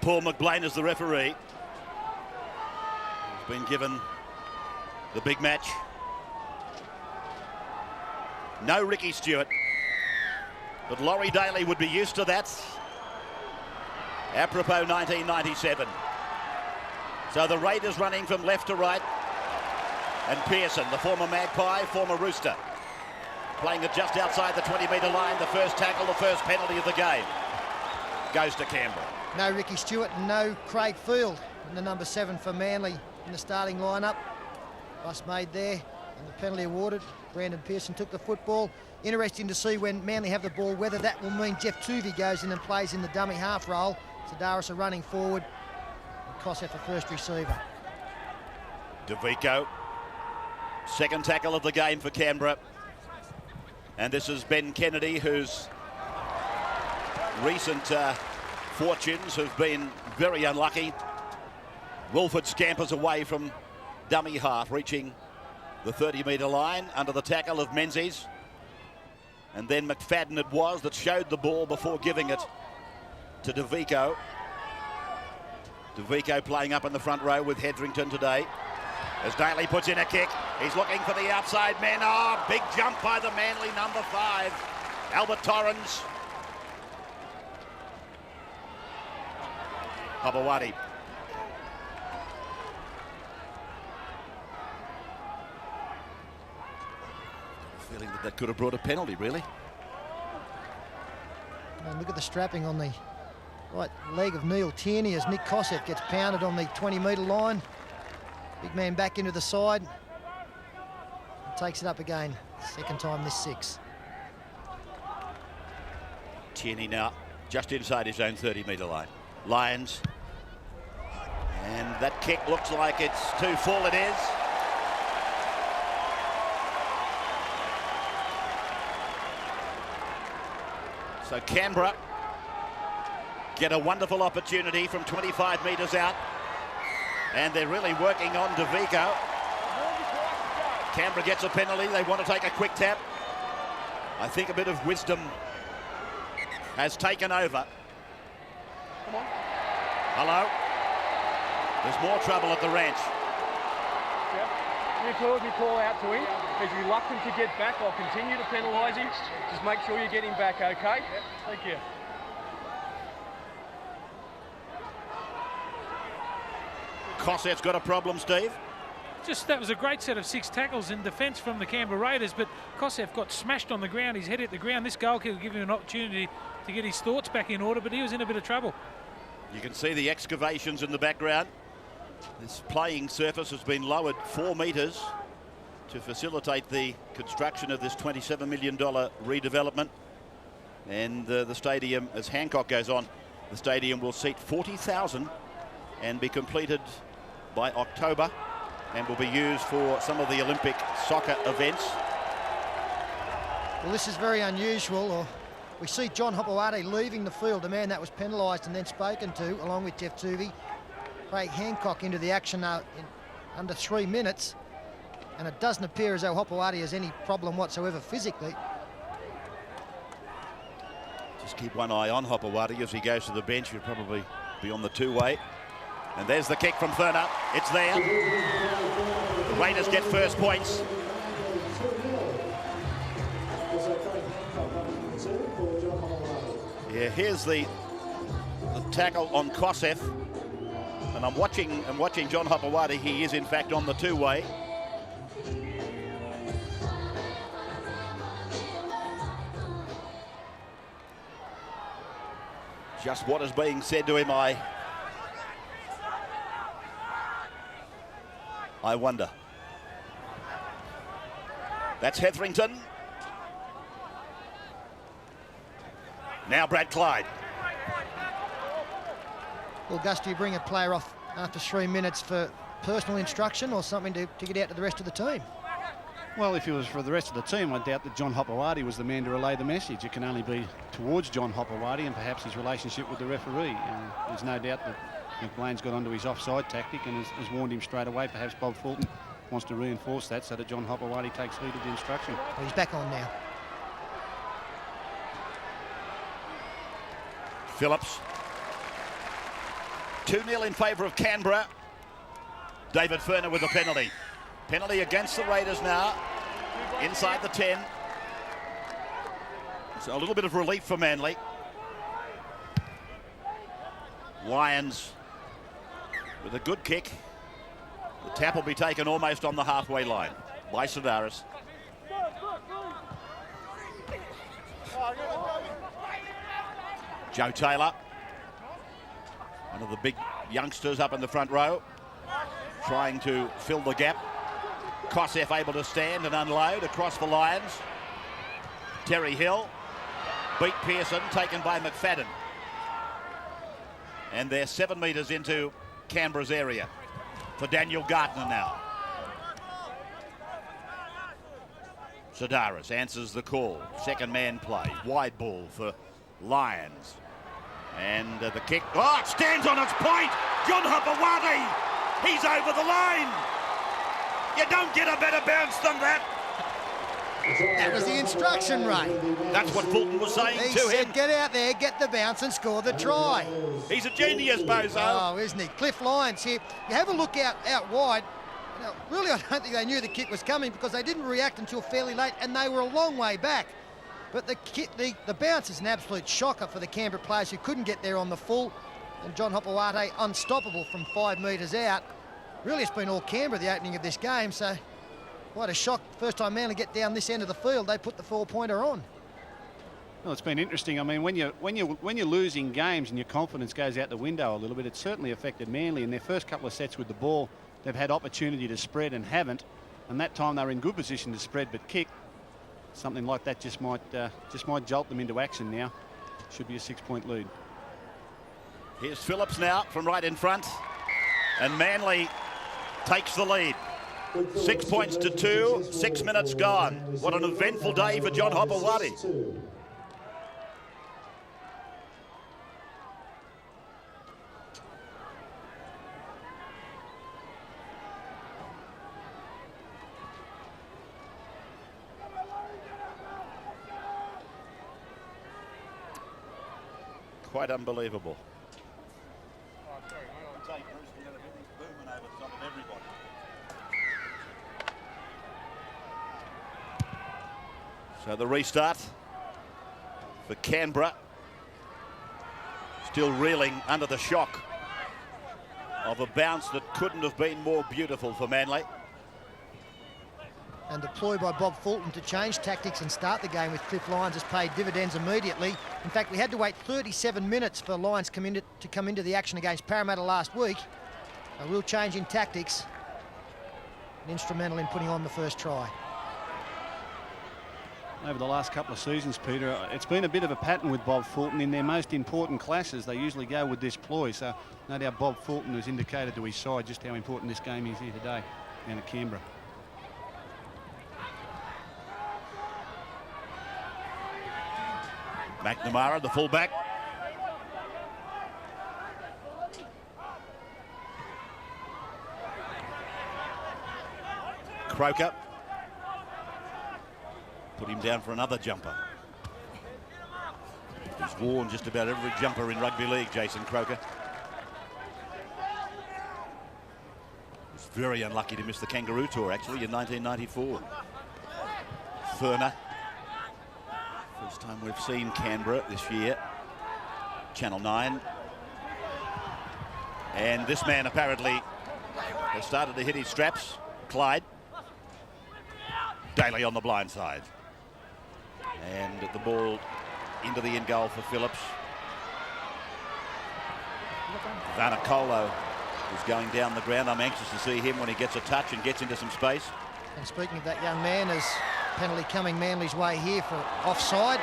Paul McBlain is the referee. He's been given the big match. No Ricky Stewart, but Laurie Daly would be used to that. Apropos 1997. So the Raiders running from left to right. And Pearson, the former Magpie, former Rooster, playing it just outside the 20-metre line. The first tackle, the first penalty of the game goes to Canberra. No Ricky Stewart, no Craig Field in the number 7 for Manly in the starting lineup. Bust made there and the penalty awarded. Brandon Pearson took the football. Interesting to see when Manly have the ball whether that will mean Jeff Tuvey goes in and plays in the dummy half role. Sedaris are running forward. And Kosef the first receiver. DeVico, second tackle of the game for Canberra. And this is Ben Kennedy, whose recent fortunes have been very unlucky. Wilford scampers away from dummy half, reaching the 30-metre line under the tackle of Menzies. And then McFadden it was that showed the ball before giving it to DeVico. DeVico playing up in the front row with Hedrington today. As Daly puts in a kick, he's looking for the outside man. Oh, big jump by the Manly number 5, Albert Torrens. Hopewadi. Feeling that could have brought a penalty, really. And look at the strapping on the right leg of Neil Tierney as Nick Kosef gets pounded on the 20-metre line. Big man back into the side. Takes it up again. Second time this 6. Tierney now just inside his own 30-metre line. Lions. And that kick looks like it's too full. It is. So Canberra get a wonderful opportunity from 25 metres out. And they're really working on DeVico. Canberra gets a penalty. They want to take a quick tap. I think a bit of wisdom has taken over. Come on. Hello? There's more trouble at the ranch. Yeah. You call out to him. He's reluctant to get back. I'll continue to penalise him. Just make sure you get him back, okay? Thank you. Kosef's got a problem, Steve. That was a great set of 6 tackles in defence from the Canberra Raiders, but Kosef got smashed on the ground. His head hit the ground. This goal kick will give him an opportunity to get his thoughts back in order, but he was in a bit of trouble. You can see the excavations in the background. This playing surface has been lowered 4 metres to facilitate the construction of this $27 million redevelopment. And the stadium, as Hancock goes on, the stadium will seat 40,000 and be completed by October and will be used for some of the Olympic soccer events. Well, this is very unusual. We see John Hopewadi leaving the field, a man that was penalised and then spoken to, along with Jeff Tuvey. Craig Hancock into the action in under 3 minutes. And it doesn't appear as though Hopewadi has any problem whatsoever physically. Just keep one eye on Hopewadi as he goes to the bench. He'll probably be on the 2-way. And there's the kick from Furner. It's there. The Raiders get first points. Yeah, here's the tackle on Kosef. And I'm watching John Hopewadi. He is in fact on the 2-way. Just what is being said to him, I wonder. That's Hetherington. Now Brad Clyde. Well, Gus, do you bring a player off after 3 minutes for personal instruction or something to get out to the rest of the team? Well, if it was for the rest of the team, I doubt that John Hopewadi was the man to relay the message. It can only be towards John Hopewadi and perhaps his relationship with the referee. There's no doubt that McBlain's got onto his offside tactic and has warned him straight away. Perhaps Bob Fulton wants to reinforce that so that John Hopewadi takes heed of the instruction. Well, he's back on now. Phillips. 2-0 in favour of Canberra. David Furner with a penalty. Penalty against the Raiders now, inside the 10. So a little bit of relief for Manly. Lyons with a good kick. The tap will be taken almost on the halfway line by Sedaris. Joe Taylor, one of the big youngsters up in the front row, trying to fill the gap. Kosef able to stand and unload across the Lions. Terry Hill beat Pearson, taken by McFadden. And they're 7 metres into Canberra's area for Daniel Gardner now. Sedaris answers the call. Second man play. Wide ball for Lions. And the kick. Oh, it stands on its point. John Hopewadi. He's over the line. You don't get a better bounce than that. That was the instruction, Ray. That's what Fulton was saying He to said, him. get out there, get the bounce and score the try. He's a genius, Bozo. Oh, isn't he? Cliff Lyons here. You have a look out wide. Now, really, I don't think they knew the kick was coming because they didn't react until fairly late, and they were a long way back. But the bounce is an absolute shocker for the Canberra players who couldn't get there on the full. And John Hopewadi unstoppable from 5 metres out. Really, it's been all Canberra the opening of this game, so quite a shock. First time Manly get down this end of the field, they put the 4-pointer on. Well, it's been interesting. I mean, when you're losing games and your confidence goes out the window a little bit, it's certainly affected Manly. In their first couple of sets with the ball, they've had opportunity to spread and haven't. And that time they were in good position to spread but kick. Something like that just might jolt them into action now. Should be a 6-point lead. Here's Phillips now from right in front. And Manly takes the lead. 6 points to 2, 6 minutes gone. What an eventful day for John Hopewadi. Quite unbelievable. So the restart for Canberra, still reeling under the shock of a bounce that couldn't have been more beautiful for Manly. And deployed by Bob Fulton to change tactics and start the game with Cliff Lyons has paid dividends immediately. In fact, we had to wait 37 minutes for Lyons to come into the action against Parramatta last week. A real change in tactics and instrumental in putting on the first try. Over the last couple of seasons, Peter, it's been a bit of a pattern with Bob Fulton. In their most important clashes, they usually go with this ploy. So no doubt Bob Fulton has indicated to his side just how important this game is here today down at Canberra. McNamara, the fullback. Croker. Put him down for another jumper. He's worn just about every jumper in rugby league, Jason Croker. He's very unlucky to miss the Kangaroo Tour, actually, in 1994. Furner. First time we've seen Canberra this year. Channel 9. And this man apparently has started to hit his straps. Clyde. Daly on the blind side. And the ball into the end goal for Phillips. Vanacola is going down the ground. I'm anxious to see him when he gets a touch and gets into some space. And speaking of that young man, there's penalty coming Manly's way here for offside.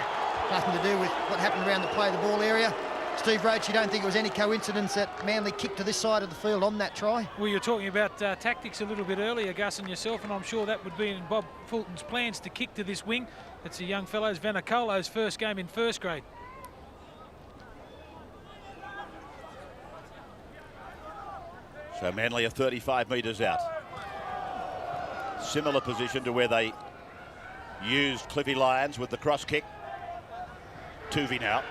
Nothing to do with what happened around the play the ball area. Steve Roach, you don't think it was any coincidence that Manly kicked to this side of the field on that try? Well, you're talking about tactics a little bit earlier, Gus, and yourself, and I'm sure that would be in Bob Fulton's plans to kick to this wing. It's a young fellow's, Vanacolo's first game in first grade. So Manly are 35 metres out. Similar position to where they used Cliffy Lyons with the cross kick. Tuvey now.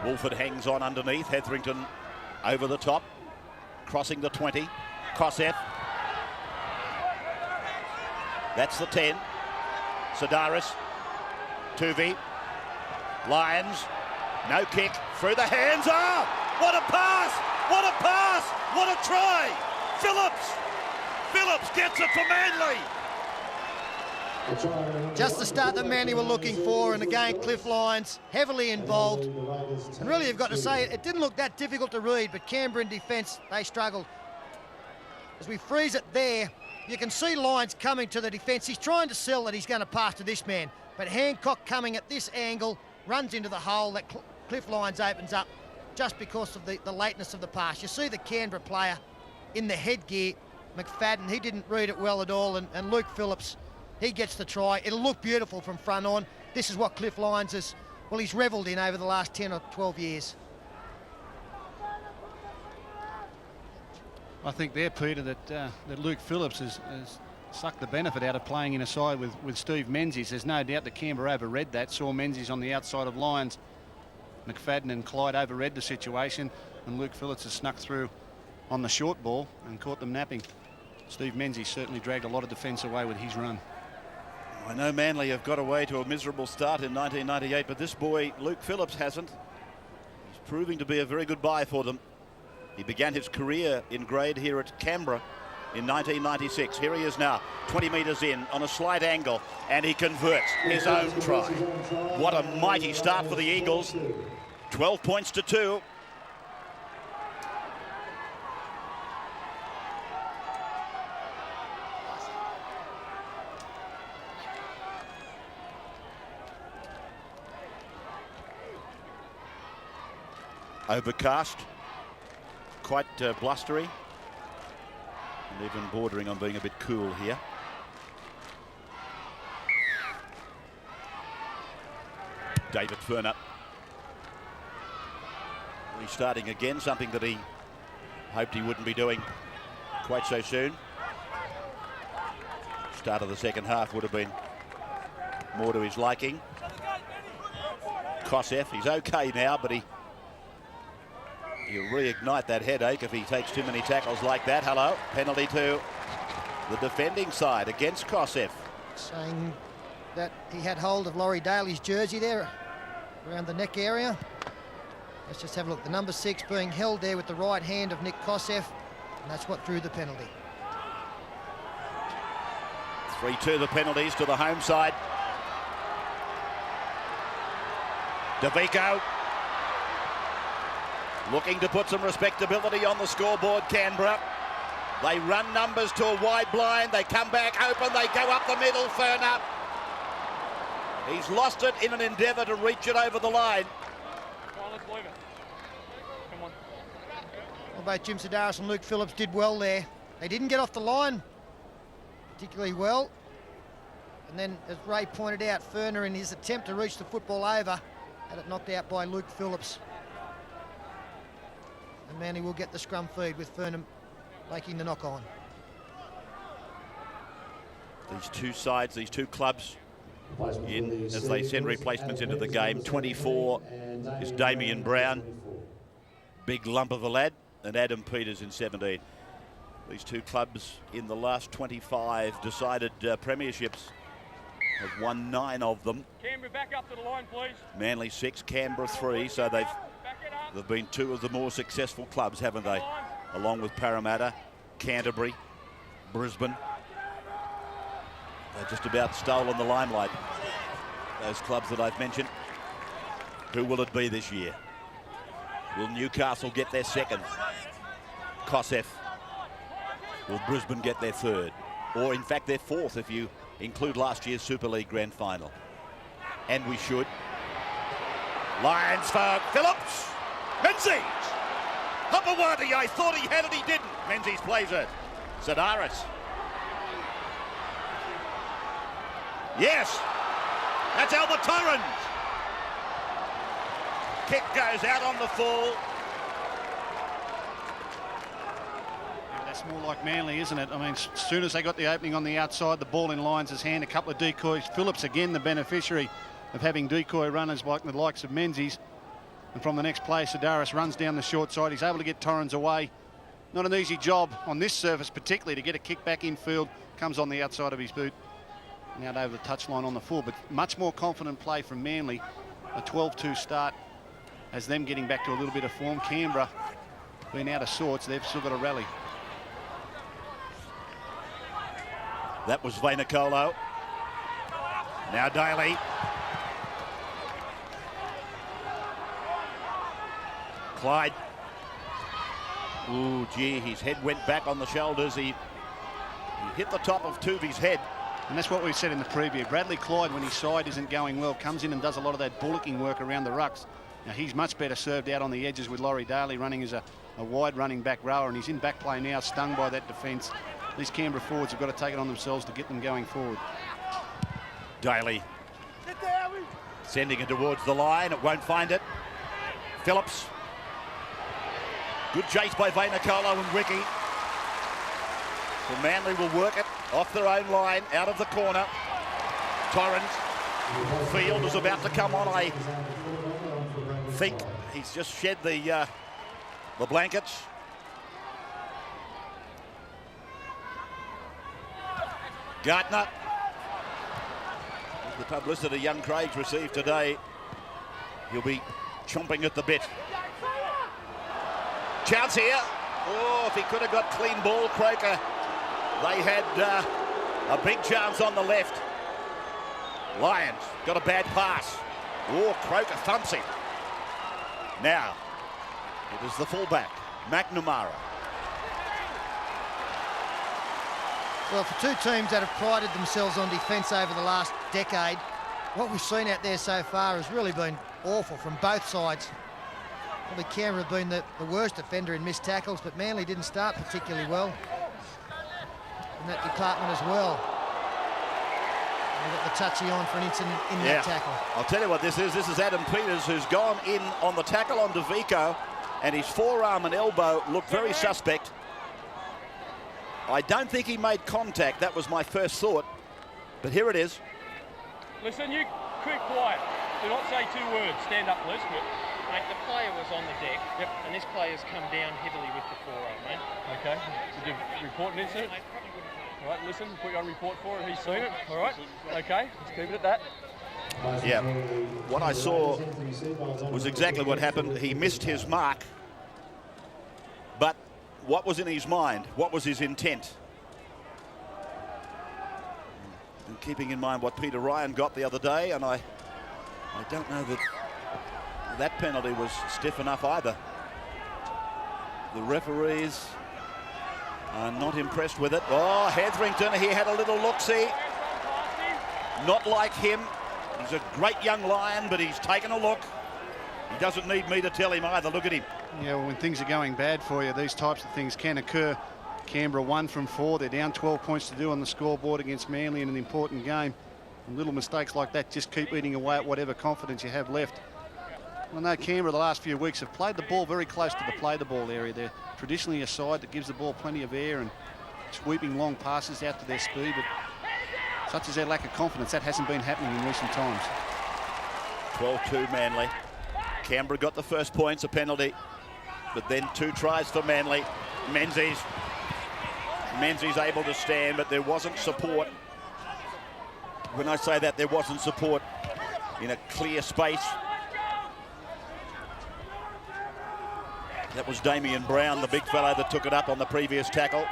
Wolford hangs on underneath. Hetherington Over the top, crossing the 20. Kosef. That's the 10. Sedaris. Tuvi. Lions. No kick. Through the hands. Oh! What a pass! What a pass! What a try! Phillips! Phillips gets it for Manly! Just the start that Manly were looking for, and again Cliff Lyons heavily involved. And really you've got to say it didn't look that difficult to read, but Canberra in defence, they struggled. As we freeze it there, you can see Lyons coming to the defence. He's trying to sell that he's going to pass to this man, but Hancock coming at this angle runs into the hole that Cliff Lyons opens up just because of the lateness of the pass. You see the Canberra player in the headgear, McFadden, he didn't read it well at all, and Luke Phillips, he gets the try. It'll look beautiful from front on. This is what Cliff Lyons has, well, he's revelled in over the last 10 or 12 years. I think there, Peter, that Luke Phillips has sucked the benefit out of playing in a side with Steve Menzies. There's no doubt that Canberra overread that, saw Menzies on the outside of Lyons. McFadden and Clyde overread the situation, and Luke Phillips has snuck through on the short ball and caught them napping. Steve Menzies certainly dragged a lot of defence away with his run. I know Manly have got away to a miserable start in 1998, but this boy, Luke Phillips, hasn't. He's proving to be a very good buy for them. He began his career in grade here at Canberra in 1996. Here he is now, 20 metres in on a slight angle, and he converts his own try. What a mighty start for the Eagles. 12 points to 2. Overcast, quite blustery, and even bordering on being a bit cool here. David Furner restarting again, something that he hoped he wouldn't be doing quite so soon. Start of the second half would have been more to his liking. Kosef, he's okay now, but he'll reignite that headache if he takes too many tackles like that. Hello, penalty to the defending side against Kosef. Saying that he had hold of Laurie Daly's jersey there around the neck area. Let's just have a look. The number 6 being held there with the right hand of Nick Kosef, and that's what drew the penalty. 3-2 the penalties to the home side. DeVico looking to put some respectability on the scoreboard, Canberra. They run numbers to a wide blind. They come back open. They go up the middle. Furner. He's lost it in an endeavour to reach it over the line. Come on, let's leave it. Come on. Well, both Jim Sedaris and Luke Phillips did well there. They didn't get off the line particularly well. And then, as Ray pointed out, Furner, in his attempt to reach the football over, had it knocked out by Luke Phillips. And Manly will get the scrum feed with Furner making the knock on. These two sides, these two clubs, as they send replacements into the game. 24 is Damien Brown, big lump of a lad, and Adam Peters in 17. These two clubs in the last 25 decided premierships have won 9 of them. Canberra, back up to the line, please. Manly 6, Canberra 3, so they've been 2 of the more successful clubs, haven't they? Along with Parramatta, Canterbury, Brisbane. They've just about stolen the limelight, those clubs that I've mentioned. Who will it be this year? Will Newcastle get their second? Kosef. Will Brisbane get their third? Or in fact their fourth if you include last year's Super League Grand Final. And we should. Lions for Phillips. Menzies. Hopewadi, I thought he had it, he didn't. Menzies plays it. Sedaris. Yes, that's Albert Torrens. Kick goes out on the full. Yeah, that's more like Manly, isn't it? I mean, as soon as they got the opening on the outside, the ball in Lyons' hand, a couple of decoys. Phillips again the beneficiary of having decoy runners like the likes of Menzies. And from the next play, Sedaris runs down the short side. He's able to get Torrens away. Not an easy job on this surface, particularly to get a kick back infield. Comes on the outside of his boot. And out over the touchline on the full, but much more confident play from Manly. A 12-2 start has them getting back to a little bit of form. Canberra being out of sorts, they've still got a rally. That was Vainikolo. Now Daly. Clyde. Ooh, gee, his head went back on the shoulders. He hit the top of Tuvi's head. And that's what we said in the preview. Bradley Clyde, when his side isn't going well, comes in and does a lot of that bullocking work around the rucks. Now, he's much better served out on the edges with Laurie Daly running as a wide running back rower, and he's in back play now, stung by that defence. These Canberra forwards have got to take it on themselves to get them going forward. Daly sending it towards the line. It won't find it. Phillips. Good chase by Vainikolo and Wiki. Well, Manly will work it off their own line, out of the corner. Torrens. Field is about to come on. I think he's just shed the blankets. Gardner. The publicity young Craig's received today, he'll be chomping at the bit. Chance here. Oh, if he could have got clean ball, Croker. They had a big chance on the left. Lions got a bad pass. Oh, Croker thumps him. Now, it is the fullback, McNamara. Well, for two teams that have prided themselves on defence over the last decade, what we've seen out there so far has really been awful from both sides. Probably Canberra have been the worst offender in missed tackles, but Manly didn't start particularly well in that department as well. They got the touchy on for an incident in that tackle. I'll tell you what this is. This is Adam Peters, who's gone in on the tackle on DeVico, and his forearm and elbow look very suspect. I don't think he made contact. That was my first thought. But here it is. Listen, you keep quiet. Do not say two words. Stand up, Liz. Mate, the player was on the deck, and this player's come down heavily with the forearm, mate. Okay. Did you report an incident? All right, listen, put you on report for it. He's seen it. All right. Okay, let's keep it at that. Yeah. What I saw was exactly what happened. He missed his mark. But what was in his mind? What was his intent? And keeping in mind what Peter Ryan got the other day, and I don't know that penalty was stiff enough either. The referees are not impressed with it. Oh, Hetherington, he had a little look-see. Not like him. He's a great young Lion, but he's taken a look. He doesn't need me to tell him either. Look at him. Yeah, well, when things are going bad for you, these types of things can occur. Canberra 1 from 4. They're down 12 points to do on the scoreboard against Manly in an important game. And little mistakes like that just keep eating away at whatever confidence you have left. I know Canberra the last few weeks have played the ball very close to the play-the-ball area. They're traditionally a side that gives the ball plenty of air and sweeping long passes out to their speed, but such as their lack of confidence, that hasn't been happening in recent times. 12-2 Manly. Canberra got the first points, a penalty, but then 2 tries for Manly. Menzies able to stand, but there wasn't support. When I say that, there wasn't support in a clear space. That was Damien Brown, the big fellow that took it up on the previous tackle.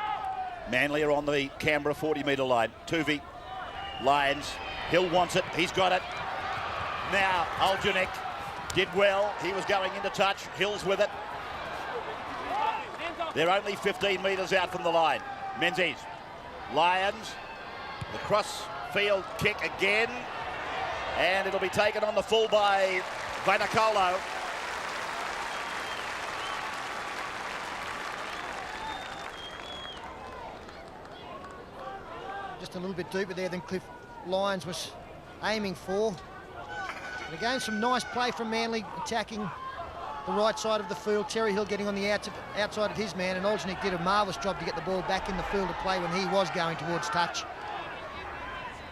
Manly are on the Canberra 40-metre line. Tuvey, Lions, Hill wants it, he's got it. Now, Oljanik did well, he was going into touch, Hill's with it. They're only 15 metres out from the line. Menzies, Lions, the cross-field kick again, and it'll be taken on the full by Vainikolo. Just a little bit deeper there than Cliff Lyons was aiming for. And again, some nice play from Manly, attacking the right side of the field. Terry Hill getting on the outside of his man, and Oljanik did a marvellous job to get the ball back in the field of play when he was going towards touch.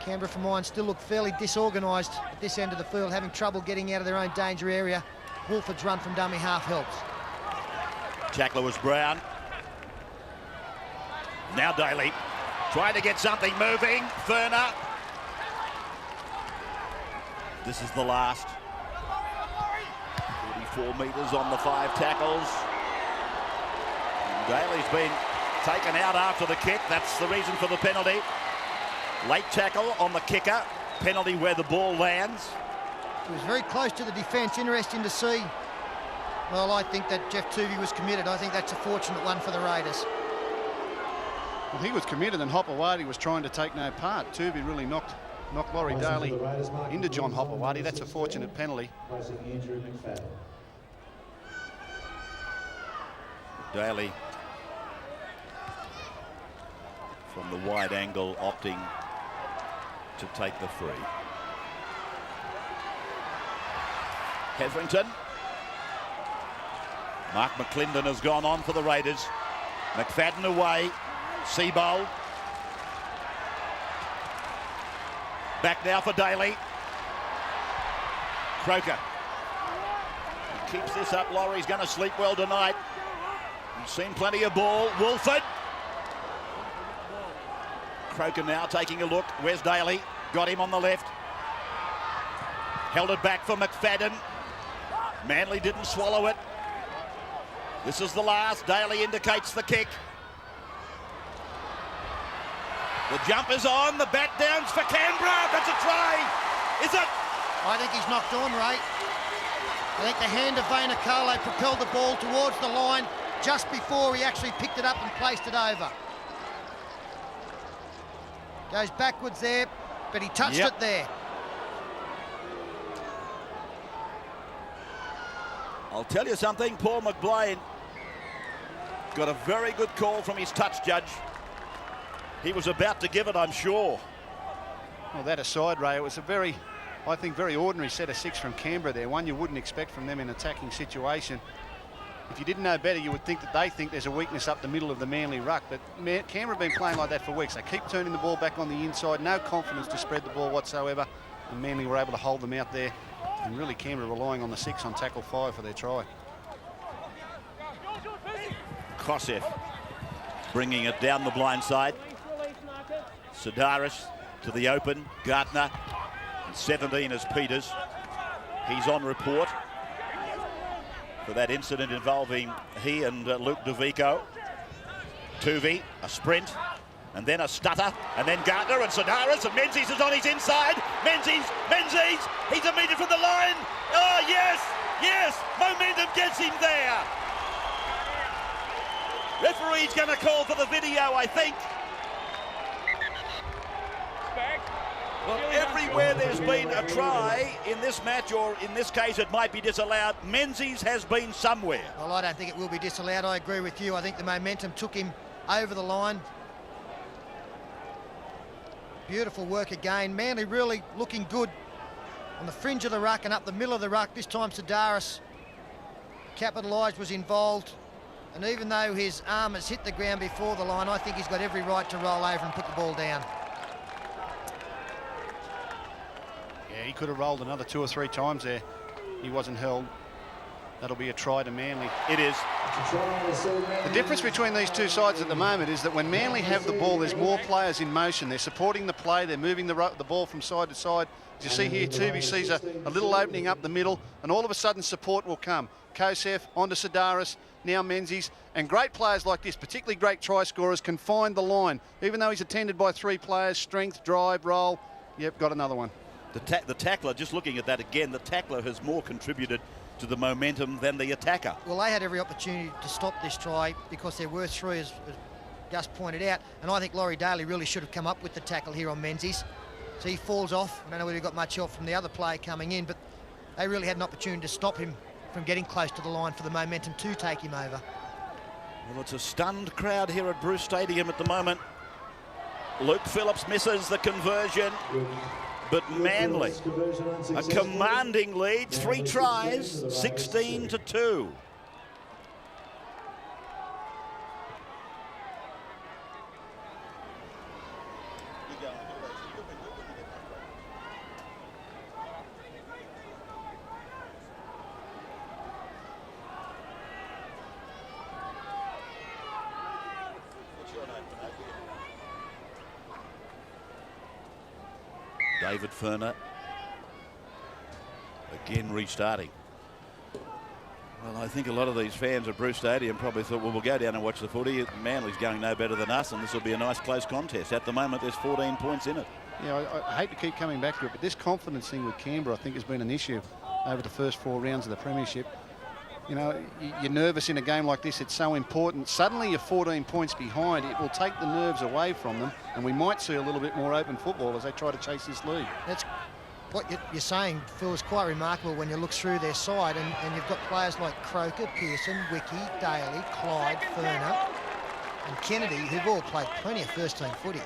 Canberra for mine still look fairly disorganised at this end of the field, having trouble getting out of their own danger area. Wolford's run from dummy half helps. Tackler was Brown. Now Daly trying to get something moving. Ferner. This is the last. 44 metres on the 5 tackles. And Daly's been taken out after the kick. That's the reason for the penalty. Late tackle on the kicker. Penalty where the ball lands. He was very close to the defence. Interesting to see. Well, I think that Jeff Tuvey was committed. I think that's a fortunate one for the Raiders. Well, he was committed and Hopewadi was trying to take no part. Tuvey really knocked Laurie Daly into John Hopewadi. That's a fortunate penalty. Daly from the wide angle opting to take the free. Hetherington. Mark McClendon has gone on for the Raiders. McFadden away. Seabold. Back now for Daly. Croker. He keeps this up. Laurie's going to sleep well tonight. He's seen plenty of ball. Wolford. Croker now taking a look. Where's Daly? Got him on the left. Held it back for McFadden. Manly didn't swallow it. This is the last. Daly indicates the kick. The jump is on. The bat downs for Canberra. That's a try. Is it? I think he's knocked on, Ray. I think the hand of Vainikolo propelled the ball towards the line just before he actually picked it up and placed it over. Goes backwards there, but he touched it there. I'll tell you something, Paul McBlain got a very good call from his touch judge. He was about to give it, I'm sure. Well, that aside, Ray, it was a very, I think, very ordinary set of 6 from Canberra there. One you wouldn't expect from them in an attacking situation. If you didn't know better, you would think that they think there's a weakness up the middle of the Manly ruck. But Canberra have been playing like that for weeks. They keep turning the ball back on the inside, no confidence to spread the ball whatsoever. And Manly were able to hold them out there. And really Canberra relying on the 6 on tackle 5 for their try. Kosef bringing it down the blind side. Sidaris to the open. Gardner. And 17 is Peters. He's on report for that incident involving he and Luke DeVico. Tuvey, a sprint, and then a stutter, and then Gardner and Sidaris, and Menzies is on his inside. Menzies, he's a metre from the line. Oh, yes, momentum gets him there. Referee's going to call for the video, I think. Well, everywhere there's been a try in this match, or in this case it might be disallowed, Menzies has been somewhere. Well, I don't think it will be disallowed. I agree with you. I think the momentum took him over the line. Beautiful work again. Manly really looking good on the fringe of the ruck and up the middle of the ruck. This time Sidaris capitalised, was involved. And even though his arm has hit the ground before the line, I think he's got every right to roll over and put the ball down. Yeah, he could have rolled another 2 or 3 times there. He wasn't held. That'll be a try to Manly. It is. The difference between these two sides at the moment is that when Manly have the ball, there's more players in motion. They're supporting the play. They're moving the ball from side to side. As you see here, Tuvey sees a little opening up the middle, and all of a sudden support will come. Kosef onto Sidaris, now Menzies, and great players like this, particularly great try scorers, can find the line. Even though he's attended by 3 players, strength, drive, roll, yep, got another one. The tackler, just looking at that again, the tackler has more contributed to the momentum than the attacker. Well, they had every opportunity to stop this try because there were 3, as Gus pointed out, and I think Laurie Daly really should have come up with the tackle here on Menzies. So he falls off. I don't know whether he got much help from the other player coming in, but they really had an opportunity to stop him from getting close to the line for the momentum to take him over. Well, it's a stunned crowd here at Bruce Stadium at the moment. Luke Phillips misses the conversion, but Manly, a commanding lead, 3 tries, 16-2. David Ferner again restarting. Well, I think a lot of these fans at Bruce Stadium probably thought, well, we'll go down and watch the footy. Manly's going no better than us, and this will be a nice close contest. At the moment, there's 14 points in it. Yeah, I hate to keep coming back to it, but this confidence thing with Canberra, I think, has been an issue over the first 4 rounds of the premiership. You know, you're nervous in a game like this. It's so important. Suddenly you're 14 points behind. It will take the nerves away from them, and we might see a little bit more open football as they try to chase this lead. That's what you're saying, Phil, is quite remarkable when you look through their side, and you've got players like Croker, Pearson, Wiki, Daly, Clyde, Ferner and Kennedy, who've all played plenty of first-team footy.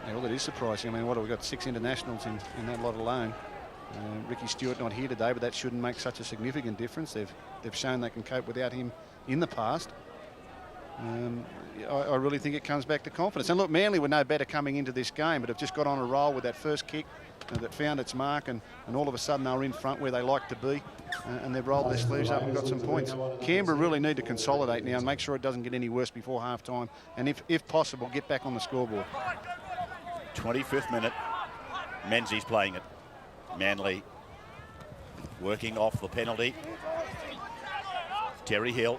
Yeah, well, it is surprising. I mean, what have we got? 6 internationals in that lot alone. Ricky Stewart not here today, but that shouldn't make such a significant difference. They've shown they can cope without him in the past. I really think it comes back to confidence. And look, Manly were no better coming into this game, but have just got on a roll with that first kick that found its mark, and all of a sudden they were in front where they like to be, and they've rolled their sleeves up and got some points. Canberra really need to consolidate now and make sure it doesn't get any worse before half-time, and if possible, get back on the scoreboard. 25th minute, Menzies playing it. Manly working off the penalty. Terry Hill.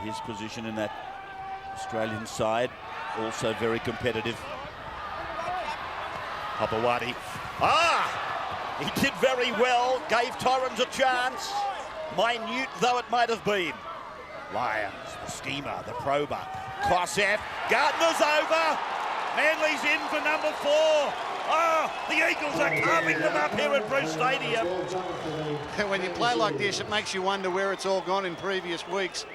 His position in that Australian side also very competitive. Hopewadi. He did very well, gave Torrens a chance, minute though it might have been. Lyons, the schemer, the prober, Kosef, Gardner's over, Manly's in for number 4. The Eagles are carving them up here at Bruce Stadium. When you play like this, it makes you wonder where it's all gone in previous weeks.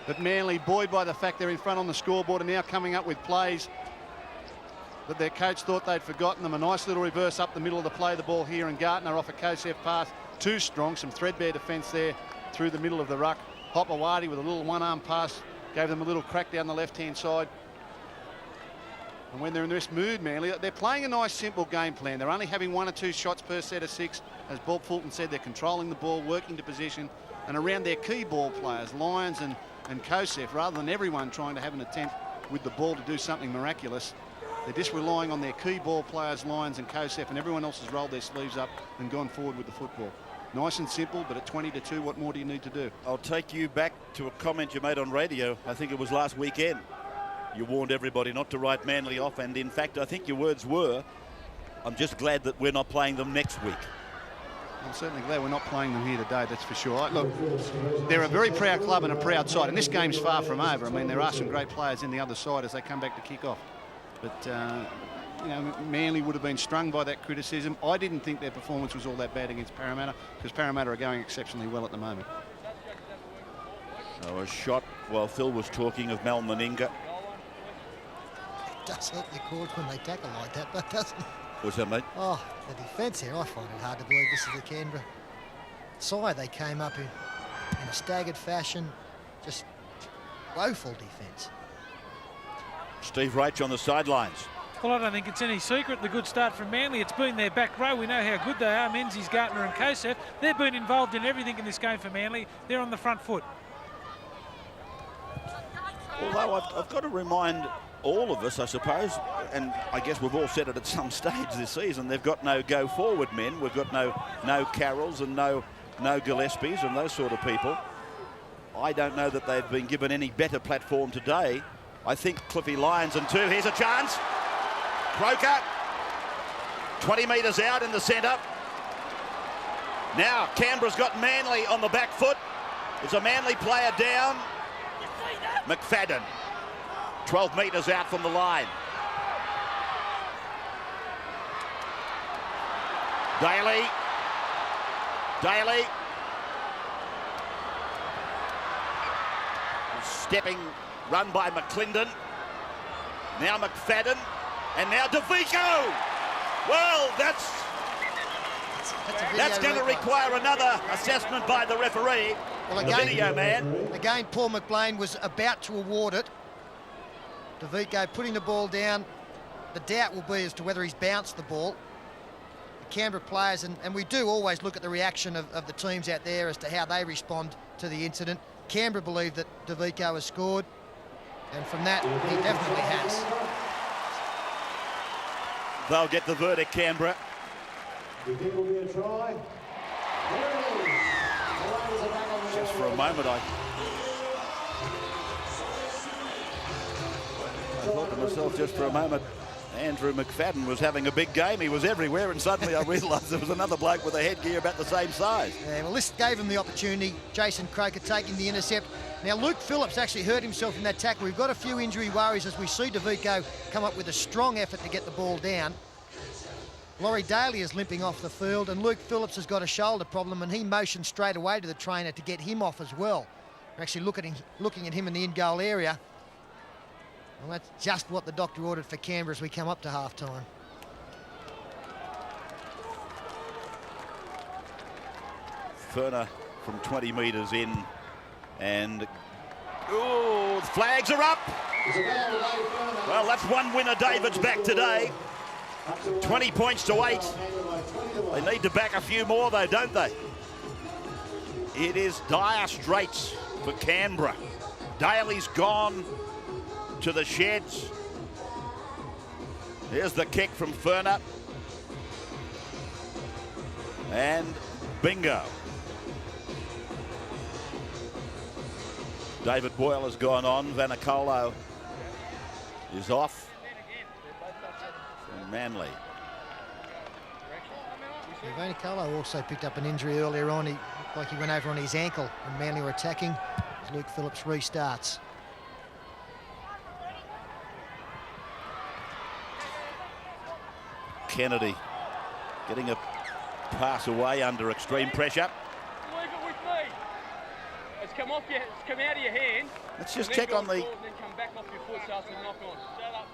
But Manly, buoyed by the fact they're in front on the scoreboard, are now coming up with plays that their coach thought they'd forgotten them. A nice little reverse up the middle of the play, the ball here, and Gardner off a Kosef pass. Too strong, some threadbare defence there through the middle of the ruck. Hopewadi with a little one-arm pass, gave them a little crack down the left-hand side. And when they're in this mood, Manly, they're playing a nice, simple game plan. They're only having 1 or 2 shots per set of 6. As Bob Fulton said, they're controlling the ball, working to position, and around their key ball players, Lyons and Kosef, rather than everyone trying to have an attempt with the ball to do something miraculous. They're just relying on their key ball players, Lyons and Kosef, and everyone else has rolled their sleeves up and gone forward with the football. Nice and simple, but at 20-2, what more do you need to do? I'll take you back to a comment you made on radio. I think it was last weekend. You warned everybody not to write Manly off, and in fact, I think your words were, I'm just glad that we're not playing them next week. I'm certainly glad we're not playing them here today, that's for sure. Look, they're a very proud club and a proud side, and this game's far from over. I mean, there are some great players in the other side as they come back to kick off. But, you know, Manly would have been strung by that criticism. I didn't think their performance was all that bad against Parramatta, because Parramatta are going exceptionally well at the moment. So a shot while Phil was talking of Mal Meninga. It does help your cause when they tackle like that, but doesn't it? What's that, mate? Oh, the defence here, I find it hard to believe this is the Canberra side. They came up in a staggered fashion, just woeful defence. Steve Roach on the sidelines. Well, I don't think it's any secret the good start from Manly. It's been their back row. We know how good they are. Menzies, Gardner and Kosef. They've been involved in everything in this game for Manly. They're on the front foot. Although I've got to remind all of us, I suppose, and I guess we've all said it at some stage this season, they've got no go-forward men. We've got no Carrolls and no Gillespies and those sort of people. I don't know that they've been given any better platform today. I think Cliffy Lyons and 2. Here's a chance. Croker, 20 metres out in the centre. Now Canberra's got Manly on the back foot. There's a Manly player down. McFadden, 12 metres out from the line. Daly. Stepping run by McClendon. Now McFadden. And now DeVico. Well, that's going to require another assessment by the referee. Well, the video man. Again, Paul McLean was about to award it. DeVico putting the ball down. The doubt will be as to whether he's bounced the ball. The Canberra players, and we do always look at the reaction of the teams out there as to how they respond to the incident. Canberra believe that DeVico has scored, and from that, he definitely has. they'll get the verdict, Canberra. It will be a try. Just for a moment, I thought to myself just for a moment, Andrew McFadden was having a big game. He was everywhere, and suddenly I realised there was another bloke with a headgear about the same size. Yeah, well, this gave him the opportunity. Jason Croker taking the intercept. Now, Luke Phillips actually hurt himself in that tackle. We've got a few injury worries as we see DeVico come up with a strong effort to get the ball down. Laurie Daly is limping off the field, and Luke Phillips has got a shoulder problem, and he motioned straight away to the trainer to get him off as well. We're actually looking at him in the in-goal area. Well, that's just what the doctor ordered for Canberra as we come up to half-time. Ferner from 20 metres in, and ooh, flags are up. Well, that's one winner. David's back today. 20 points to 8. They need to back a few more though, don't they? It is dire straits for Canberra. Daly's gone to the sheds. Here's the kick from Ferner. And bingo. David Boyle has gone on. Vanicolo is off. From Manly. Vanicolo also picked up an injury earlier on. He looked like he went over on his ankle, and Manly were attacking as Luke Phillips restarts. Kennedy getting a pass away under extreme pressure. Leave it with me. It's come off your, it's come out of your hand. Let's just check on the. And then come back off your foot so it's a knock on. Shut up.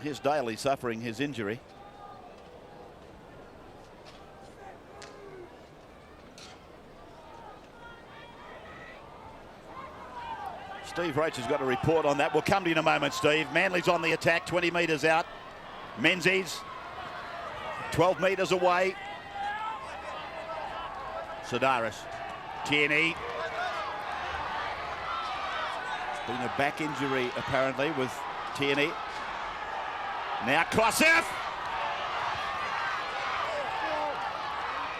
Here's Daly suffering his injury. Steve Roach has got a report on that. We'll come to you in a moment, Steve. Manly's on the attack, 20 metres out. Menzies, 12 metres away. Sidaris, Tierney. Been a back injury apparently with Tierney. Now Kosef.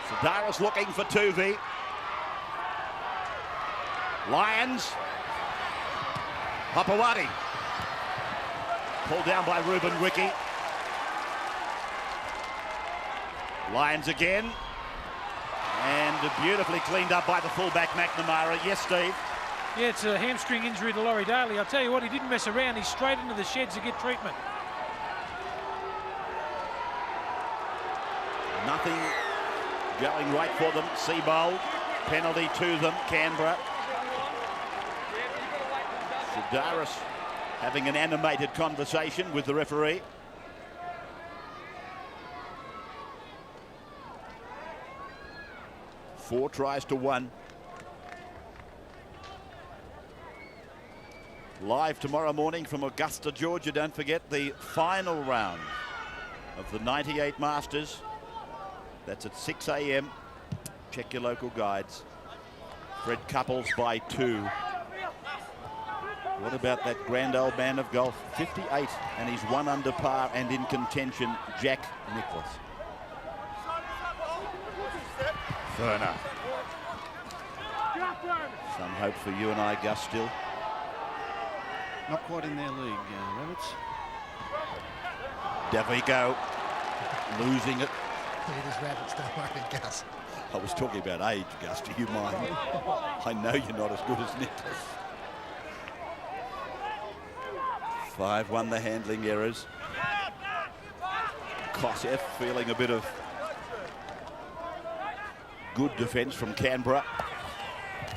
Sidaris looking for Tuvi. Lions. Hopewadi. Pulled down by Ruben Wiki. Lions again. And beautifully cleaned up by the fullback McNamara. Yes, Steve? Yeah, it's a hamstring injury to Laurie Daly. I'll tell you what, he didn't mess around. He's straight into the sheds to get treatment. Nothing going right for them. Seabold, penalty to them, Canberra. Sidaris having an animated conversation with the referee. Four tries to one. Live tomorrow morning from Augusta, Georgia. Don't forget the final round of the 98 Masters. That's at 6 a.m. Check your local guides. Fred Couples by 2. What about that grand old man of golf? 58, and he's 1 under par and in contention, Jack Nicklaus. Ferner. Some hope for you and I, Gus, still. Not quite in their league, Rabbits. Davico losing it. It is Rabbits, don't worry, Gus. I was talking about age, Gus, do you mind? I know you're not as good as Nicholas. 5-1 the handling errors. Kosef feeling a bit of good defence from Canberra.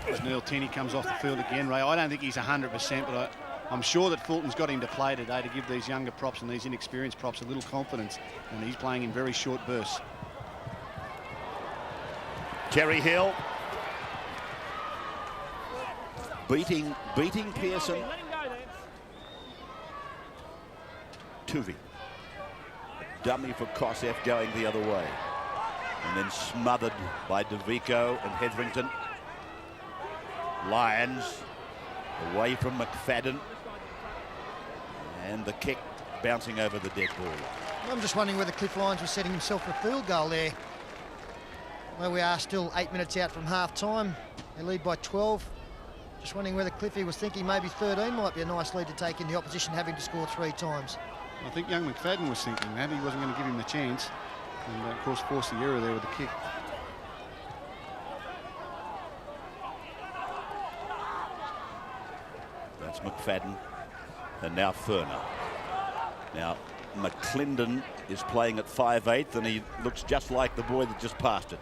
As Neil Tierney comes off the field again, Ray, I don't think he's 100%, but I'm sure that Fulton's got him to play today to give these younger props and these inexperienced props a little confidence, and he's playing in very short bursts. Terry Hill beating Pearson. Tuvi. Dummy for Kosef going the other way. And then smothered by DeVico and Hetherington. Lions away from McFadden. And the kick bouncing over the dead ball. I'm just wondering whether Cliff Lyons was setting himself a field goal there. Well, we are still 8 minutes out from half-time. They lead by 12. Just wondering whether Cliffy was thinking maybe 13 might be a nice lead to take in the opposition having to score 3 times. I think young McFadden was thinking that. He wasn't going to give him the chance. And, of course, forced the error there with the kick. That's McFadden. And now Furner. Now, McClendon is playing at 5'8", and he looks just like the boy that just passed it.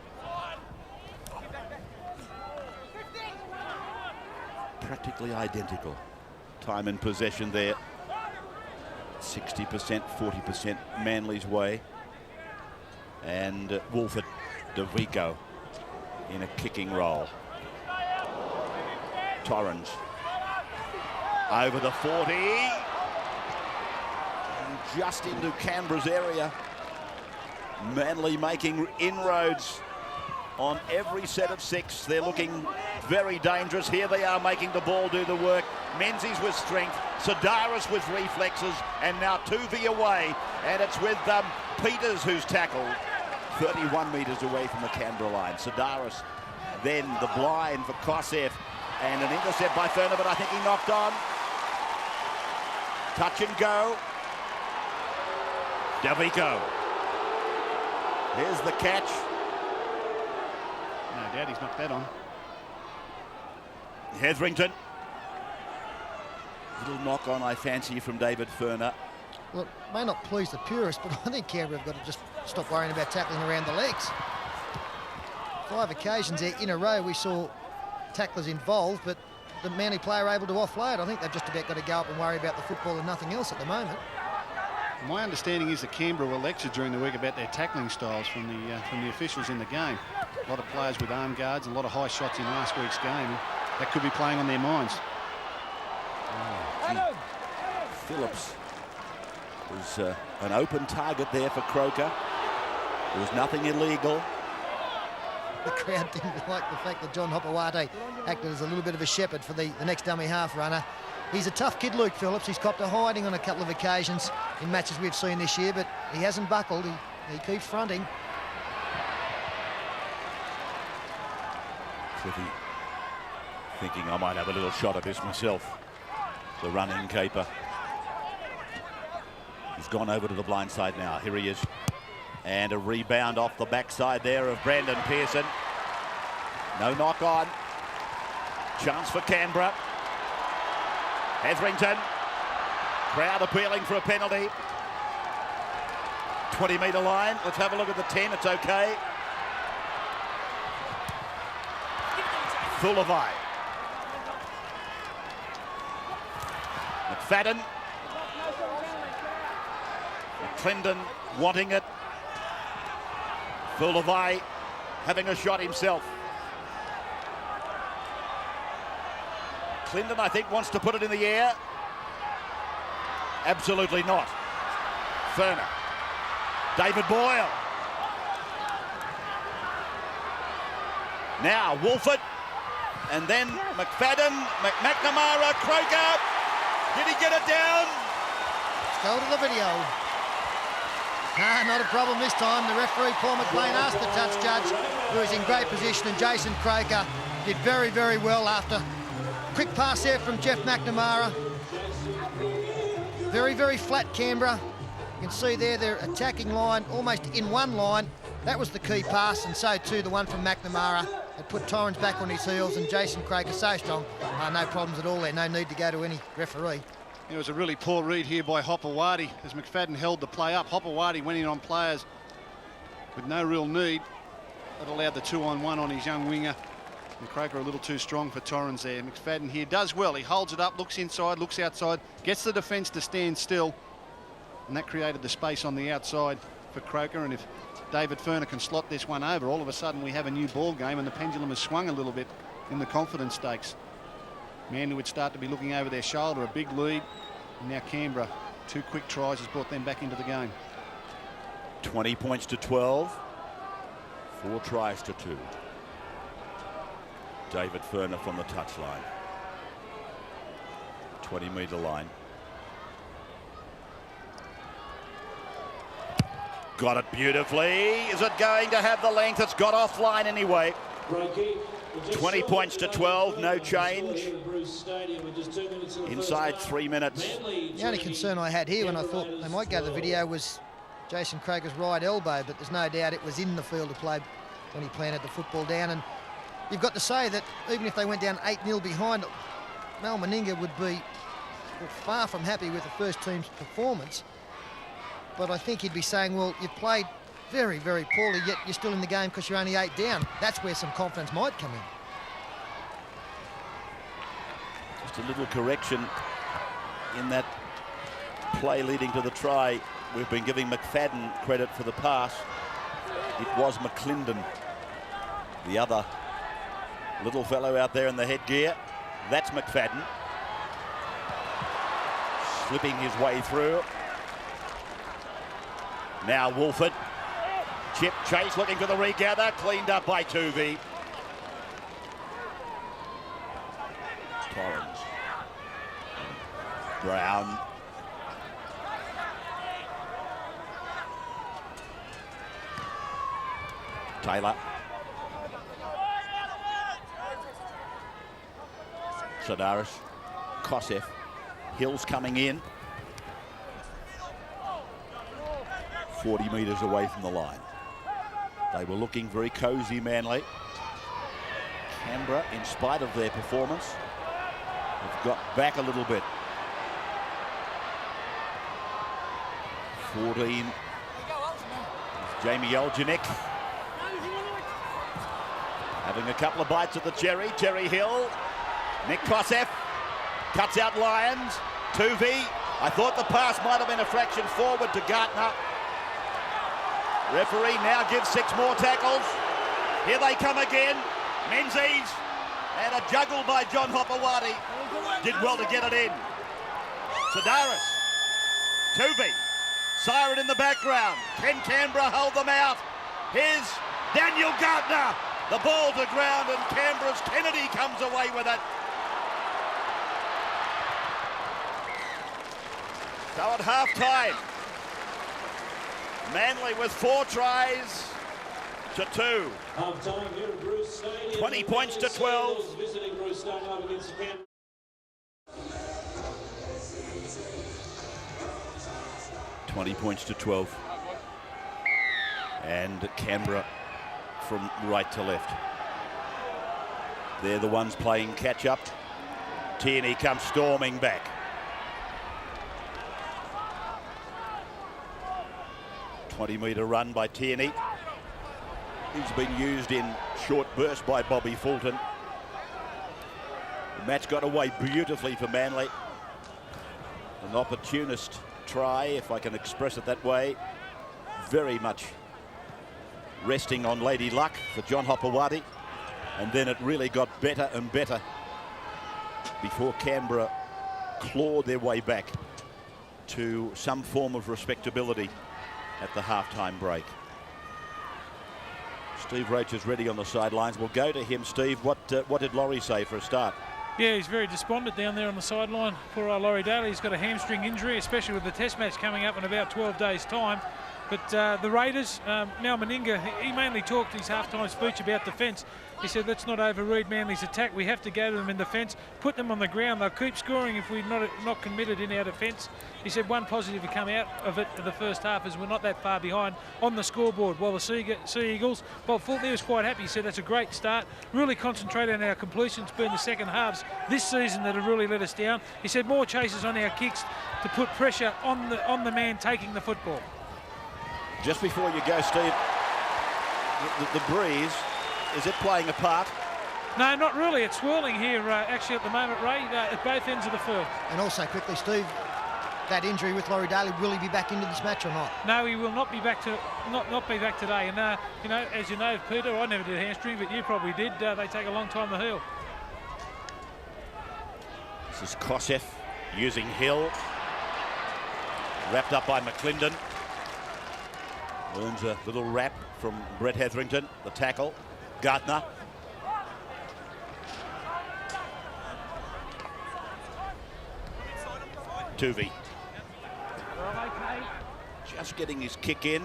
Practically identical. Time in possession there. 60%, 40% Manly's way. And Wolford de Vico in a kicking role. Torrens over the 40. And just into Canberra's area. Manly making inroads on every set of 6. They're looking very dangerous. Here they are making the ball do the work. Menzies with strength, Sidaris with reflexes, and now Tuvey away. And it's with Peters who's tackled 31 metres away from the Canberra line. Sidaris, then the blind for Kosef, and an intercept by Furner, but I think he knocked on. Touch and go. Davico. Here's the catch. No doubt he's knocked that on. Hetherington. Little knock on, I fancy, from David Furner. Well, it may not please the purists, but I think Canberra have got to just stop worrying about tackling around the legs. 5 occasions there in a row we saw tacklers involved, but the Manly player able to offload. I think they've just about got to go up and worry about the football and nothing else at the moment. My understanding is that Canberra were lectured during the week about their tackling styles from the officials in the game. A lot of players with arm guards, a lot of high shots in last week's game. That could be playing on their minds. Phillips was an open target there for Croker. There was nothing illegal. The crowd didn't like the fact that John Hopewade acted as a little bit of a shepherd for the next dummy half runner. He's a tough kid, Luke Phillips. He's copped a hiding on a couple of occasions in matches we've seen this year, but he hasn't buckled. He keeps fronting. Cliffy thinking I might have a little shot at this myself. The running keeper. He's gone over to the blind side now. Here he is. And a rebound off the backside there of Brandon Pearson. No knock on. Chance for Canberra. Hetherington. Crowd appealing for a penalty. 20-metre line. Let's have a look at the 10. It's okay. Fulavai. McFadden. McClendon wanting it. Fulavai having a shot himself. Clinton, I think, wants to put it in the air. Absolutely not. Furner. David Boyle. Now Wolford. And then McFadden, McNamara, Croker. Did he get it down? Let's go to the video. Nah, not a problem this time. The referee, Paul McLean, asked the touch judge, who is in great position, and Jason Croker did very, very well after. Quick pass there from Jeff McNamara. Very, very flat Canberra. You can see there their attacking line almost in one line. That was the key pass, and so too the one from McNamara. It put Torrens back on his heels, and Jason Croker so strong. No problems at all there. No need to go to any referee. It was a really poor read here by Hopewade as McFadden held the play up. Hopewade went in on players with no real need. That allowed the 2-on-1 on his young winger. And Croker a little too strong for Torrens there. McFadden here does well. He holds it up, looks inside, looks outside, gets the defence to stand still. And that created the space on the outside for Croker. And if David Furner can slot this one over, all of a sudden we have a new ball game and the pendulum has swung a little bit in the confidence stakes. Manly would start to be looking over their shoulder, a big lead. And now Canberra, 2 quick tries has brought them back into the game. 20 points to 12. 4 tries to 2. David Furner from the touchline. 20-metre line. Got it beautifully. Is it going to have the length? It's got offline anyway. 20 points to 12, no change. Inside 3 minutes. The only concern I had here when I thought they might go to the video was Jason Krager's right elbow, but there's no doubt it was in the field of play when he planted the football down. And you've got to say that even if they went down 8-0 behind, Mal Meninga would be far from happy with the first team's performance. But I think he'd be saying, well, you've played very, very poorly, yet you're still in the game because you're only 8 down. That's where some confidence might come in. Just a little correction in that play leading to the try. We've been giving McFadden credit for the pass. It was McClendon, the other little fellow out there in the headgear. That's McFadden. Slipping his way through. Now Wolford. Chip Chase looking for the regather. Cleaned up by Tuvey. Torrens. Brown. Taylor. Sadaris. Kosef. Hill's coming in. 40 metres away from the line. They were looking very cosy, Manly. Canberra, in spite of their performance, have got back a little bit. 14. Jamie Oljanik having a couple of bites at the cherry. Terry Hill. Nick Kosef cuts out Lyons. Tuvey. I thought the pass might have been a fraction forward to Gartner. Referee now gives 6 more tackles. Here they come again. Menzies. And a juggle by John Hopewadi. Did well to get it in. Sadaris. Tuvey. Siren in the background. Can Canberra hold them out? Here's Daniel Gartner. The ball to ground and Canberra's Kennedy comes away with it. So at half-time, Manly with 4 tries to 2. 20 points to 12. Points to 12. And Canberra from right to left. They're the ones playing catch-up. Tierney comes storming back. .20-metre run by Tierney. He's been used in short bursts by Bobby Fulton. The match got away beautifully for Manly. An opportunist try, if I can express it that way. Very much resting on Lady Luck for John Hopewadi. And then it really got better and better before Canberra clawed their way back to some form of respectability at the half-time break. Steve Roach is ready on the sidelines. We'll go to him. Steve, what did Laurie say for a start? Yeah, he's very despondent down there on the sideline. Poor Laurie Daly, he's got a hamstring injury, especially with the test match coming up in about 12 days' time. But the Raiders, Mal Meninga, he mainly talked his half-time speech about defence. He said, let's not overread Manly's attack. We have to go to them in defence, put them on the ground. They'll keep scoring if we're not committed in our defence. He said one positive to come out of it for the first half is we're not that far behind on the scoreboard. While the Sea Eagles, Bob Fulton was quite happy. He said that's a great start. Really concentrate on our completions, being the second halves this season that have really let us down. He said more chases on our kicks to put pressure on the man taking the football. Just before you go, Steve, the breeze, is it playing a part? No, not really. It's swirling here actually at the moment, Ray, at both ends of the field. And also quickly, Steve, that injury with Laurie Daly, will he be back into this match or not? No, he will not be back to not be back today. And you know, as you know, Peter, I never did a hamstring, but you probably did. They take a long time to heal. This is Kosef using Hill, wrapped up by McClendon. Earns a little wrap from Brett Hetherington, the tackle. Gartner. Tuvey. Just getting his kick in.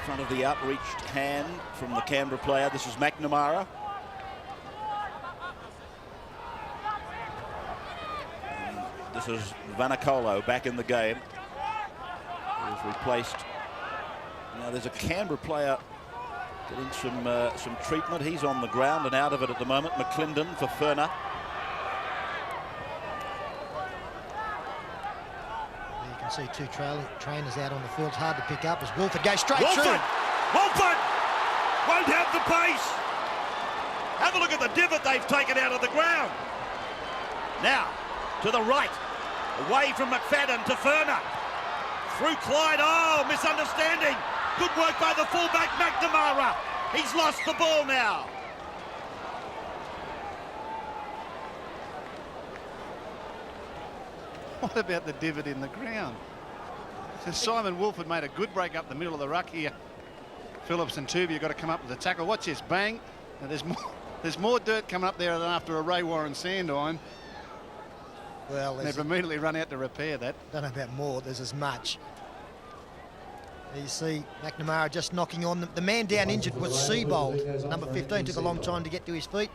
front of the outreached hand from the Canberra player. This is McNamara. And this is Vanacolo back in the game. He's replaced. Now there's a Canberra player getting some treatment. He's on the ground and out of it at the moment. McClendon for Furner. See two trainers out on the field. Hard to pick up as Wolford goes straight through. Wolford won't have the pace. Have a look at the divot they've taken out of the ground. Now to the right, away from McFadden to Furner. Through Clyde. Oh, misunderstanding. Good work by the fullback McNamara. He's lost the ball now. What about the divot in the ground? So Simon Wolford made a good break up the middle of the ruck here. Phillips and Tuvia got to come up with the tackle. Watch this, bang. Now there's more dirt coming up there than after a Ray Warren Sandine. Well, they've immediately run out to repair that. Don't know about more, there's as much. There you see McNamara just knocking on them. The man down injured was Seabold. Number 15 took a long time to get to his feet.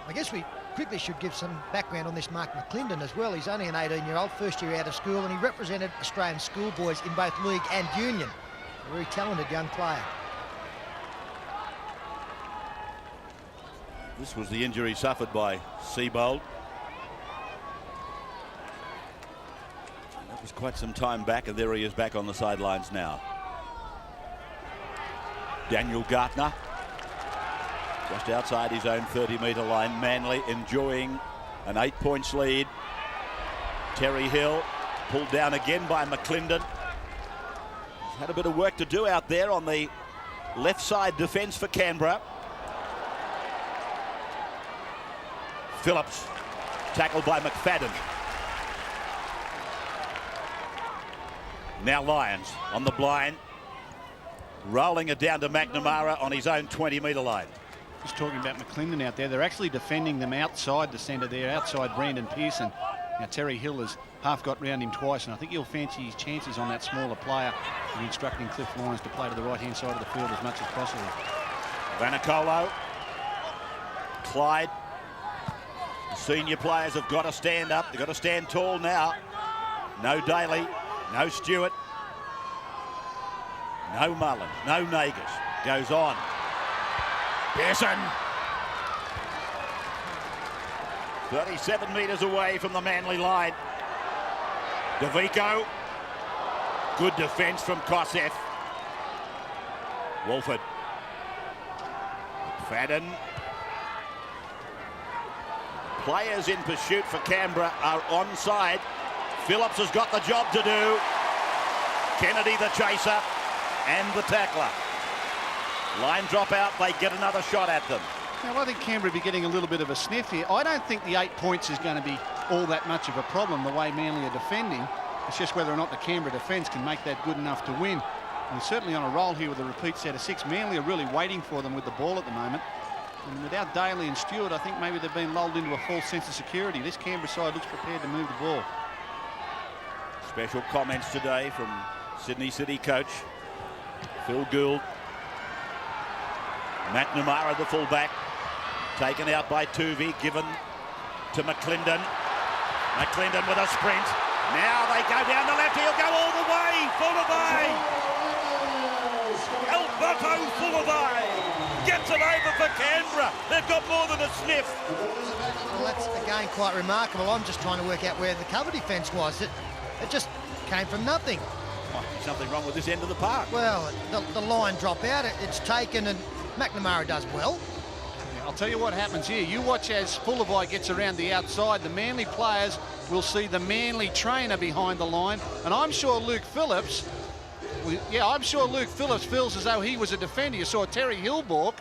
I guess we quickly should give some background on this Mark McClendon as well. He's only an 18-year-old, first year out of school, and he represented Australian schoolboys in both league and union. A very talented young player. This was the injury suffered by Seabold. That was quite some time back, and there he is back on the sidelines now. Daniel Gartner, just outside his own 30-metre line. Manly enjoying an 8-points lead. Terry Hill pulled down again by McClendon. He's had a bit of work to do out there on the left side defence for Canberra. Phillips tackled by McFadden. Now Lyons on the blind, rolling it down to McNamara on his own 20-metre line. Just talking about McClendon out there, they're actually defending them outside the centre there, outside Brandon Pearson. Now Terry Hill has half got round him twice, and I think he'll fancy his chances on that smaller player and instructing Cliff Lyons to play to the right-hand side of the field as much as possible. Vanacolo, Clyde. The senior players have got to stand up. They've got to stand tall now. No Daly, no Stewart, no Mullins, no Nagas. Goes on. Pearson. 37 metres away from the Manly line. DeVico. Good defence from Kosef. Wolford. Fadden. Players in pursuit for Canberra are onside. Phillips has got the job to do. Kennedy the chaser and the tackler. Line drop out, they get another shot at them. Now, I think Canberra will be getting a little bit of a sniff here. I don't think the 8 points is going to be all that much of a problem the way Manly are defending. It's just whether or not the Canberra defence can make that good enough to win. And certainly on a roll here with a repeat set of 6. Manly are really waiting for them with the ball at the moment. And without Daly and Stewart, I think maybe they've been lulled into a false sense of security. This Canberra side looks prepared to move the ball. Special comments today from Sydney City coach Phil Gould. McNamara, the fullback, taken out by Tuvey, given to McClendon. McClendon with a sprint. Now they go down the left. He'll go all the way. Fullerby. Alberto Fullerby gets it over for Canberra. They've got more than a sniff. Well, that's again quite remarkable. I'm just trying to work out where the cover defence was. It just came from nothing. Might be something wrong with this end of the park. Well, the line drop out. It's taken, and McNamara does well. I'll tell you what happens here. You watch as Fullerby gets around the outside. The Manly players will see the Manly trainer behind the line. And I'm sure Luke Phillips, feels as though he was a defender. You saw Terry Hillbork.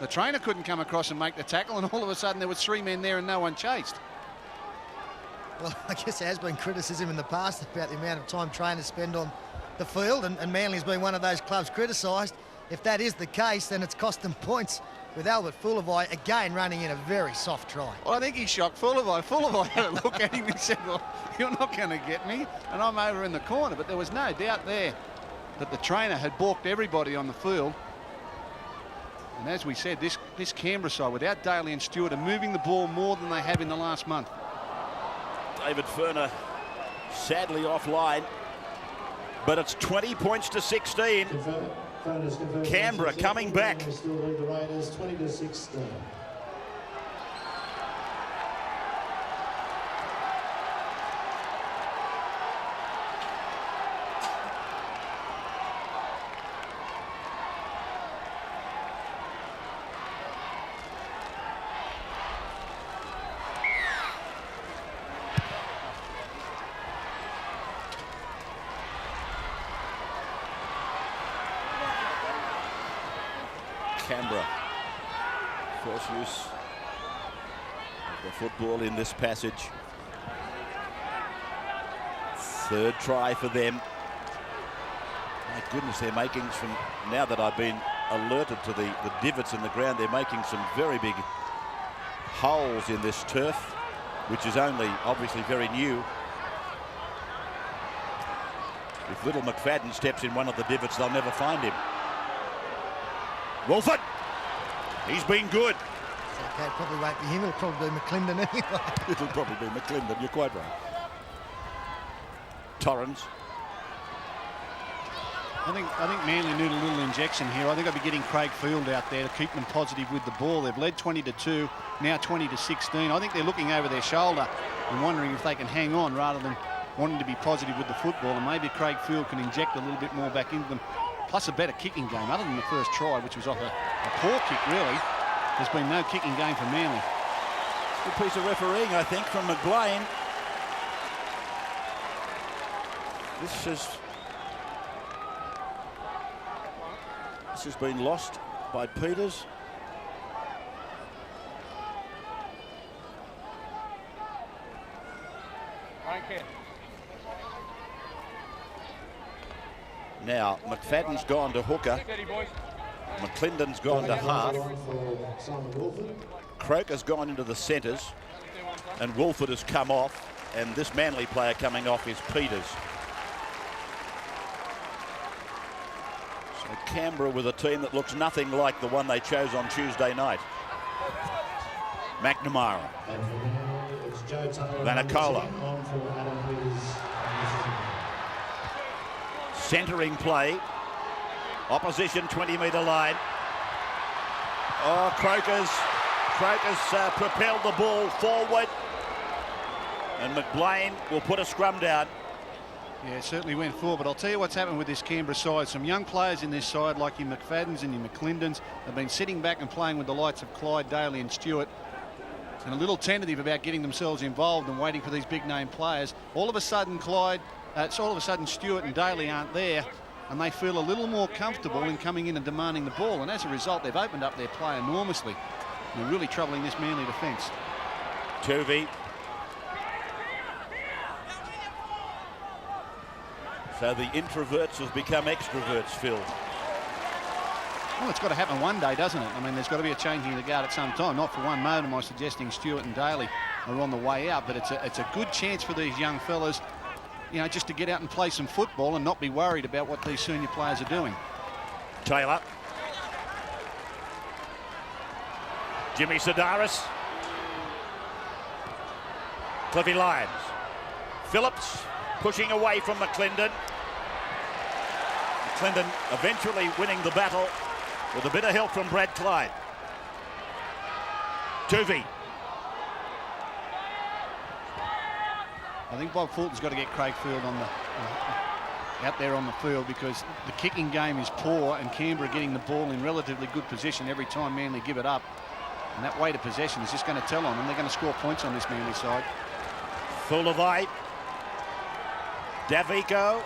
The trainer couldn't come across and make the tackle, and all of a sudden there was 3 men there and no one chased. Well, I guess there has been criticism in the past about the amount of time trainers spend on the field, and Manly's been one of those clubs criticised. If that is the case, then it's cost them points, with Albert Fullerby again running in a very soft try. Well, I think he shocked Fullerby. Fullerby had a look at him and said, well, you're not going to get me. And I'm over in the corner, but there was no doubt there. that the trainer had balked everybody on the field. And as we said, this Canberra side, without Daly and Stewart, are moving the ball more than they have in the last month. David Furner sadly offline, but it's 20 points to 16. Canberra coming back. Still lead the Raiders 20 to 16. Canberra, first use of the football in this passage. Third try for them. My goodness, they're making some, now that I've been alerted to the divots in the ground, they're making some very big holes in this turf, which is only obviously very new. If little McFadden steps in one of the divots, they'll never find him. Wolford, he's been good. Okay, probably won't be him, it'll probably be McClendon anyway. It'll probably be McClendon, you're quite right. Torrens. I think Manly need a little injection here. I think I'd be getting Craig Field out there to keep them positive with the ball. They've led 20-2, now 20-16. I think they're looking over their shoulder and wondering if they can hang on rather than wanting to be positive with the football. And maybe Craig Field can inject a little bit more back into them. Plus a better kicking game, other than the first try, which was off a poor kick, really. There's been no kicking game for Manly. Good piece of refereeing, I think, from McBlain. This has been lost by Peters. Now, McFadden's gone to hooker. McClendon's gone to half. Croker's gone into the centres. And Wolford has come off. And this Manly player coming off is Peters. So Canberra with a team that looks nothing like the one they chose on Tuesday night. McNamara. Vanacola. Centering play. Opposition 20-metre line. Oh, Croker's propelled the ball forward. And McBlain will put a scrum down. Yeah, it certainly went forward, but I'll tell you what's happened with this Canberra side. Some young players in this side, like your McFaddens and your McClendons, have been sitting back and playing with the likes of Clyde, Daly and Stewart, and a little tentative about getting themselves involved and waiting for these big-name players. All of a sudden, Stewart and Daly aren't there, and they feel a little more comfortable in coming in and demanding the ball, and as a result, they've opened up their play enormously. They're really troubling this Manly defence. Tuvey. So the introverts have become extroverts, Phil. Well, it's got to happen one day, doesn't it? I mean, there's got to be a changing of the guard at some time. Not for one moment am I suggesting Stewart and Daly are on the way out, but it's a good chance for these young fellas, you know, just to get out and play some football and not be worried about what these senior players are doing. Taylor. Jimmy Sedaris. Cliffy Lyons. Phillips pushing away from McClendon. McClendon eventually winning the battle with a bit of help from Brad Clyde. Tuvey. I think Bob Fulton's got to get Craig Field on out there on the field, because the kicking game is poor and Canberra getting the ball in relatively good position every time Manly give it up. And that weight of possession is just going to tell on them. They're going to score points on this Manly side. Fulavite. Davico.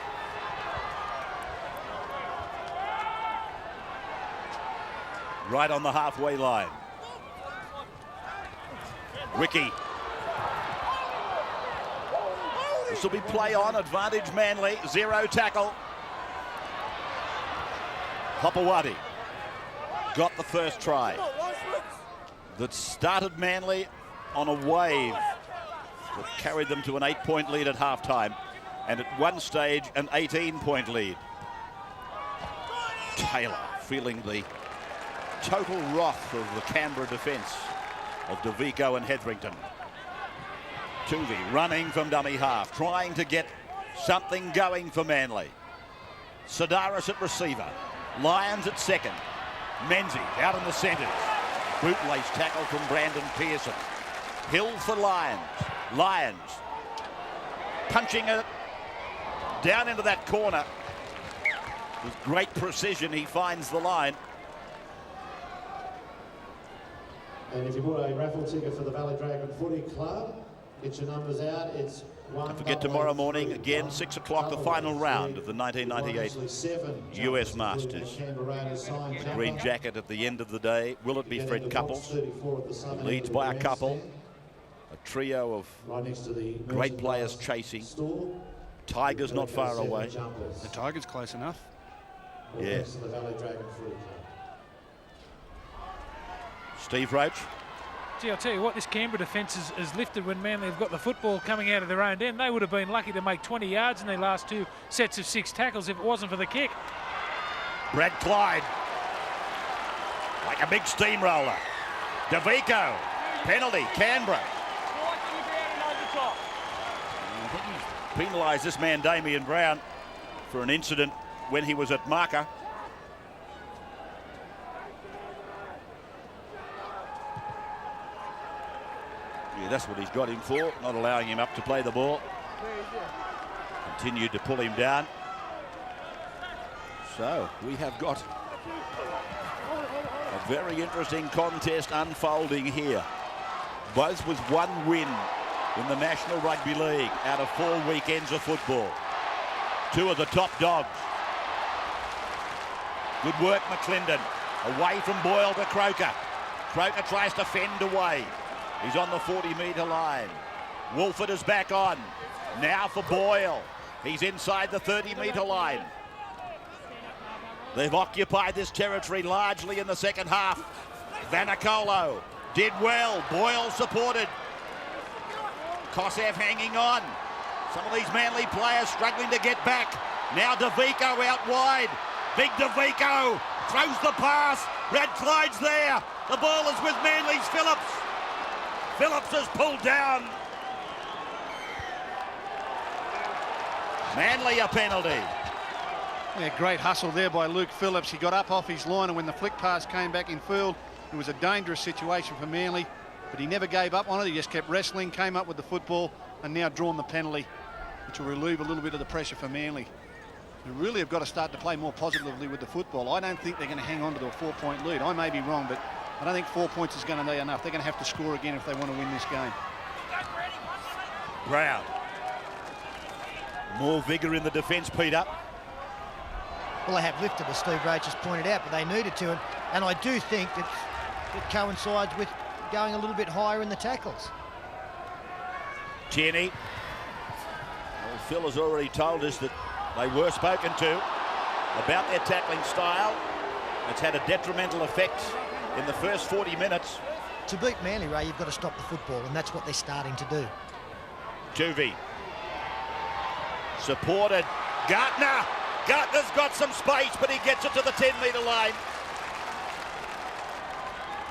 Right on the halfway line. Ricky. This will be play on, advantage Manly, 0 tackle. Hopewadi got the first try. That started Manly on a wave that carried them to an 8-point lead at halftime, and at one stage an 18-point lead. Taylor feeling the total wrath of the Canberra defence of DeVico and Hetherington. Tuvey running from dummy half, trying to get something going for Manly. Sidaris at receiver. Lyons at second. Menzies out in the centres. Bootlace tackle from Brandon Pearson. Hill for Lyons. Lyons punching it down into that corner. With great precision, he finds the line. And if you bought a raffle ticket for the Valley Dragon Footy Club, get your numbers out. It's one. Don't forget tomorrow morning, again, 6 o'clock, the final round of the 1998 US Masters. The green jacket at the end of the day. Will it be Fred Couples? He leads by a couple. A trio of great players chasing. Tiger's not far away. The Tiger's close enough. Yeah. Steve Roach. Gee, I'll tell you what, this Canberra defence has lifted when Manly have got the football coming out of their own end. They would have been lucky to make 20 yards in their last 2 sets of 6 tackles if it wasn't for the kick. Brad Clyde. Like a big steamroller. DeVico. Penalty. Canberra. I think he's penalised this man, Damien Brown, for an incident when he was at marker. Yeah, that's what he's got him for, not allowing him up to play the ball. Continued to pull him down. So we have got a very interesting contest unfolding here. Both with 1 win in the National Rugby League out of 4 weekends of football. 2 of the top dogs. Good work, McClendon. Away from Boyle to Croker. Croker tries to fend away. He's on the 40-metre line. Wolford is back on. Now for Boyle. He's inside the 30-metre line. They've occupied this territory largely in the second half. Vanicolo did well. Boyle supported. Kosev hanging on. Some of these Manly players struggling to get back. Now DeVico out wide. Big DeVico throws the pass. Brad Clyde's there. The ball is with Manly's Phillips. Phillips is pulled down. Manly a penalty. Yeah, great hustle there by Luke Phillips. He got up off his line, and when the flick pass came back in field, it was a dangerous situation for Manly, but he never gave up on it. He just kept wrestling, came up with the football, and now drawn the penalty, which will relieve a little bit of the pressure for Manly. They really have got to start to play more positively with the football. I don't think they're going to hang on to a 4-point lead. I may be wrong, but I don't think 4 points is going to be enough. They're going to have to score again if they want to win this game. Brown. More vigour in the defence, Peter. Well, they have lifted, as Steve Roach has pointed out, but they needed to. And I do think that it coincides with going a little bit higher in the tackles. Tierney. Well, Phil has already told us that they were spoken to about their tackling style. It's had a detrimental effect in the first 40 minutes. To beat Manly, Ray, you've got to stop the football, and that's what they're starting to do. Tuvey. Supported. Gartner. Gartner's got some space, but he gets it to the 10-metre line.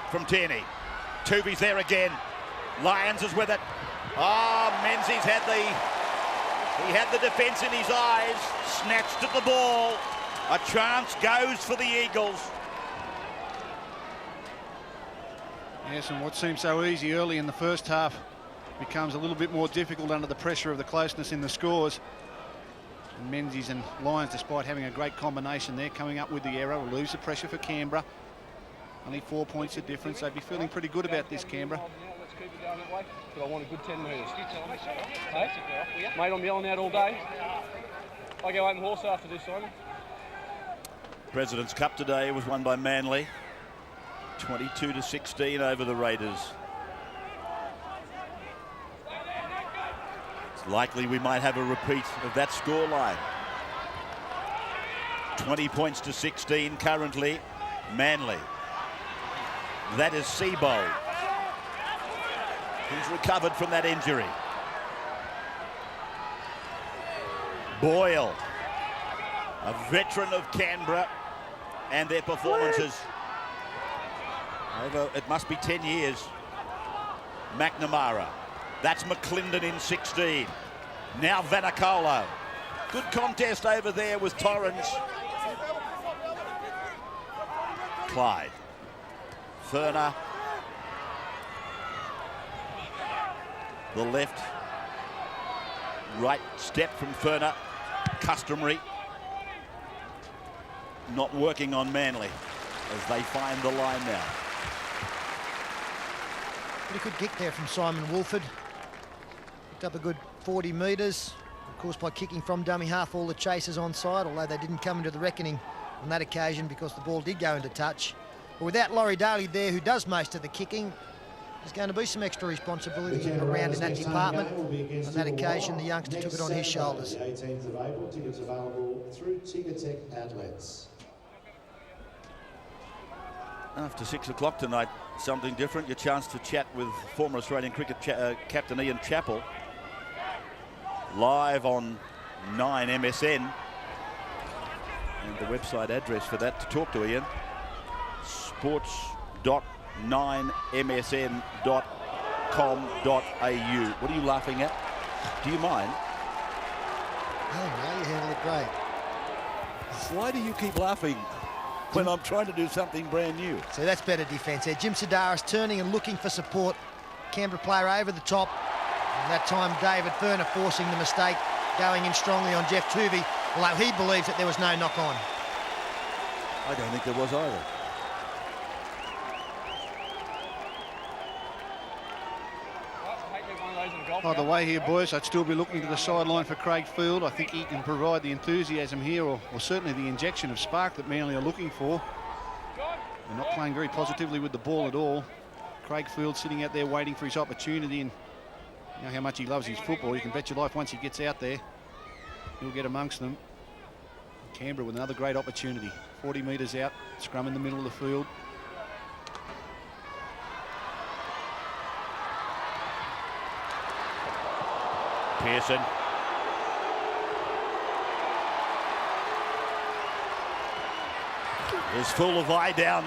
From Tierney. Tuvey's there again. Lyons is with it. Oh, Menzies had the defence in his eyes. Snatched at the ball. A chance goes for the Eagles. Yes, and what seemed so easy early in the first half becomes a little bit more difficult under the pressure of the closeness in the scores. And Menzies and Lyons, despite having a great combination there, coming up with the error, will lose the pressure for Canberra. Only 4 points of difference. They'd be feeling pretty good about this, Canberra. Let's keep it going that way, but I want a good 10 metres. Hey? Mate, I'm yelling out all day. I go open horse after this, Simon. President's Cup today was won by Manly. 22-16 over the Raiders. It's likely we might have a repeat of that scoreline. 20 points to 16 currently. Manly. That is Seabold. He's recovered from that injury. Boyle, a veteran of Canberra, and their performances over, it must be 10 years. McNamara. That's McClendon in 16. Now Vanacola. Good contest over there with Torrens. Clyde. Ferner. The left. Right step from Ferner. Customary. Not working on Manly as they find the line now. Pretty good kick there from Simon Wolford. Picked up a good 40 metres. Of course, by kicking from dummy half, all the chasers on side, although they didn't come into the reckoning on that occasion because the ball did go into touch. But without Laurie Daly there, who does most of the kicking, there's going to be some extra responsibility around in that department. On that occasion, the youngster took it on his shoulders. The 18th of April, tickets available through Ticketek outlets. After 6 o'clock tonight, something different. Your chance to chat with former Australian cricket captain Ian Chappell. Live on 9 MSN. And the website address for that to talk to Ian. sports.9msn.com.au. What are you laughing at? Do you mind? Oh, no, you handle it great. Why do you keep laughing when I'm trying to do something brand new? So that's better defence there. Jim Sedaris turning and looking for support. Canberra player over the top. And that time David Ferner forcing the mistake, going in strongly on Jeff Tuvey, although he believes that there was no knock on. I don't think there was either. By the way here, boys, I'd still be looking to the sideline for Craig Field. I think he can provide the enthusiasm here, or certainly the injection of spark that Manly are looking for. They're not playing very positively with the ball at all. Craig Field sitting out there waiting for his opportunity, and you know how much he loves his football. You can bet your life once he gets out there, he'll get amongst them. Canberra with another great opportunity. 40 metres out, scrum in the middle of the field. Pearson. Is full of eye down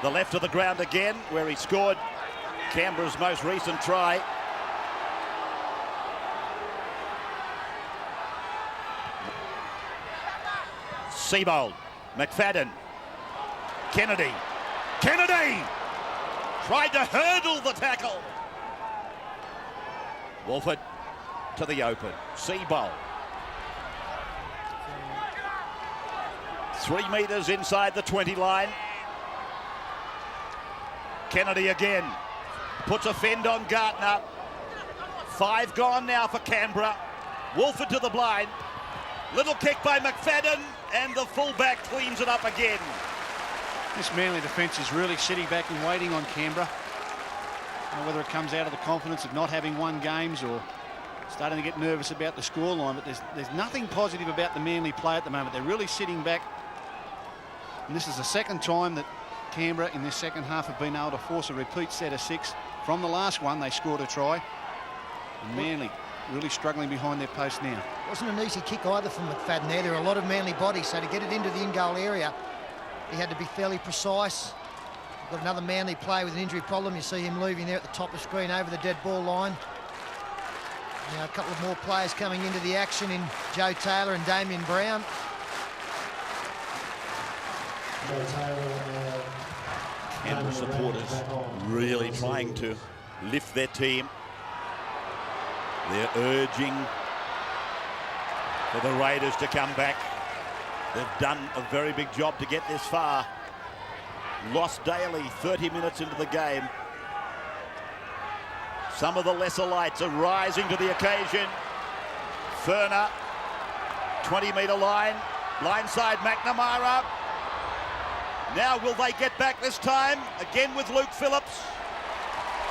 the left of the ground again, where he scored Canberra's most recent try. Seabold, McFadden, Kennedy. Kennedy tried to hurdle the tackle. Wolford to the open. Seabold. 3 metres inside the 20 line. Kennedy again. Puts a fend on Gartner. 5 gone now for Canberra. Wolford to the blind. Little kick by McFadden, and the fullback cleans it up again. This Manly defence is really sitting back and waiting on Canberra. Whether it comes out of the confidence of not having won games or starting to get nervous about the scoreline, but there's nothing positive about the Manly play at the moment. They're really sitting back. And this is the second time that Canberra in this second half have been able to force a repeat set of 6. From the last one, they scored a try. And Manly really struggling behind their post now. Wasn't an easy kick either from McFadden there. There are a lot of Manly bodies, so to get it into the in-goal area, he had to be fairly precise. Got another Manly player with an injury problem. You see him moving there at the top of the screen over the dead ball line. Now a couple of more players coming into the action in Joe Taylor and Damien Brown. Canberra supporters really trying to lift their team. They're urging for the Raiders to come back. They've done a very big job to get this far. Lost Daly 30 minutes into the game. Some of the lesser lights are rising to the occasion. Ferner, 20-metre line. Blindside McNamara. Now will they get back this time? Again with Luke Phillips.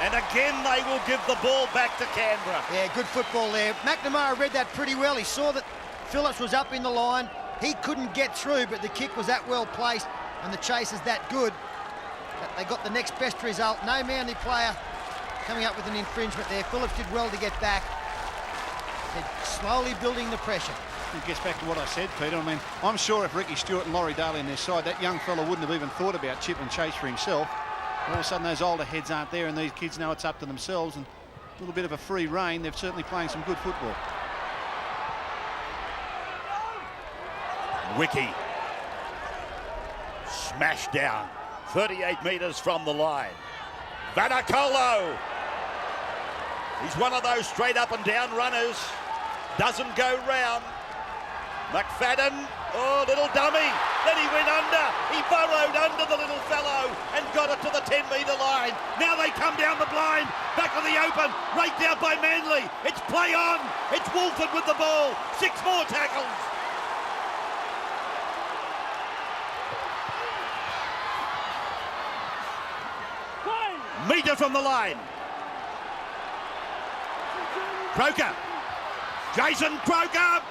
And again they will give the ball back to Canberra. Yeah, good football there. McNamara read that pretty well. He saw that Phillips was up in the line. He couldn't get through, but the kick was that well placed and the chase is that good that they got the next best result. No Manly player coming up with an infringement there. Phillips did well to get back. They're slowly building the pressure. It gets back to what I said, Peter. I mean, I'm sure if Ricky Stewart and Laurie Daly in their side, that young fella wouldn't have even thought about chip and chase for himself. All of a sudden, those older heads aren't there, and these kids know it's up to themselves. And a little bit of a free rein. They're certainly playing some good football. Wiki. Smashed down. 38 metres from the line. Vanacolo. He's one of those straight up and down runners. Doesn't go round. McFadden, oh, little dummy. Then he went under. He burrowed under the little fellow and got it to the 10-metre line. Now they come down the blind. Back to the open. Raked out by Manly. It's play on. It's Wolford with the ball. 6 more tackles. Metre from the line. Croker. Jason Croker.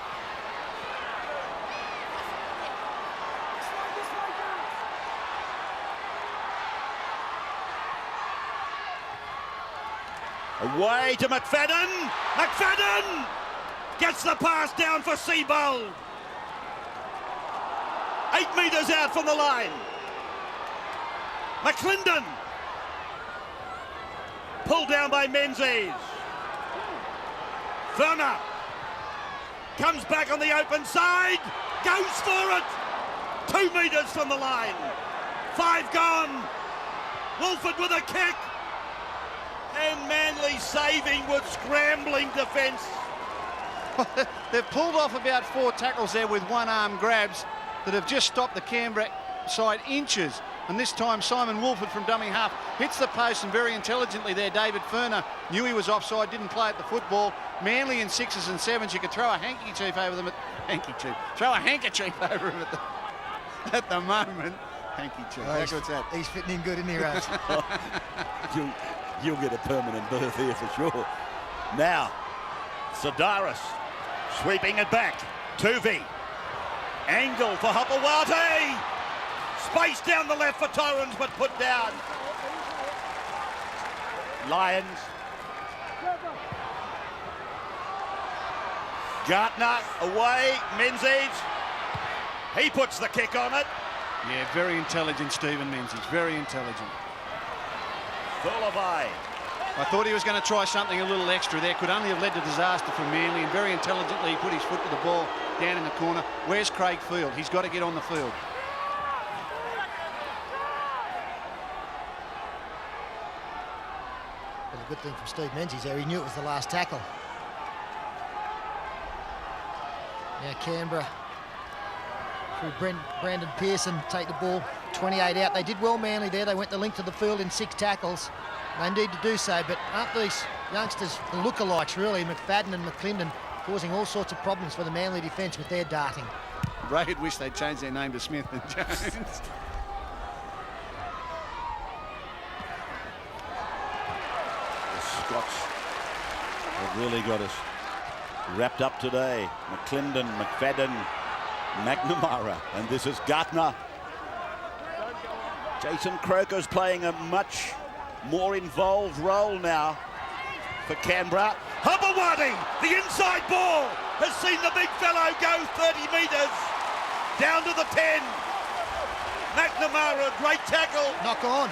Away to McFadden. McFadden gets the pass down for Seabold. 8 metres out from the line. McClendon. Pulled down by Menzies. Verner comes back on the open side, goes for it. 2 metres from the line. 5 gone. Wolford with a kick. And Manly saving with scrambling defence. They've pulled off about 4 tackles there with one-arm grabs that have just stopped the Canberra side inches. And this time Simon Wolford from dummy half hits the post, and very intelligently there David Ferner knew he was offside, didn't play at the football. Manly in 6s and 7s, you could throw a handkerchief over them throw a handkerchief over him at the moment. Handkerchief. Oh, How good's that? He's fitting in good, isn't he, Raj? You'll get a permanent berth here for sure. Now, Sidaris sweeping it back. Tuvi. Angle for Hopewate. Space down the left for Torrens, but put down. Lions. Gartner away. Menzies. He puts the kick on it. Yeah, very intelligent, Stephen Menzies. Very intelligent. Fulavai. I thought he was going to try something a little extra there. Could only have led to disaster for Manly, and very intelligently he put his foot to the ball down in the corner. Where's Craig Field? He's got to get on the field. Well, a good thing from Steve Menzies there. He knew it was the last tackle. Now Canberra through Brandon Pearson take the ball 28 out. They did well, Manly there. They went the length of the field in 6 tackles. They need to do so, but aren't these youngsters the lookalikes really? McFadden and McClendon causing all sorts of problems for the Manly defence with their darting. Ray would wish they'd changed their name to Smith and Jones. The Scots have really got us wrapped up today. McClendon, McFadden, McNamara, and this is Gartner. Jason Croker's playing a much more involved role now for Canberra. Hopewate, the inside ball, has seen the big fellow go 30 metres down to the 10. McNamara, great tackle. Knock on.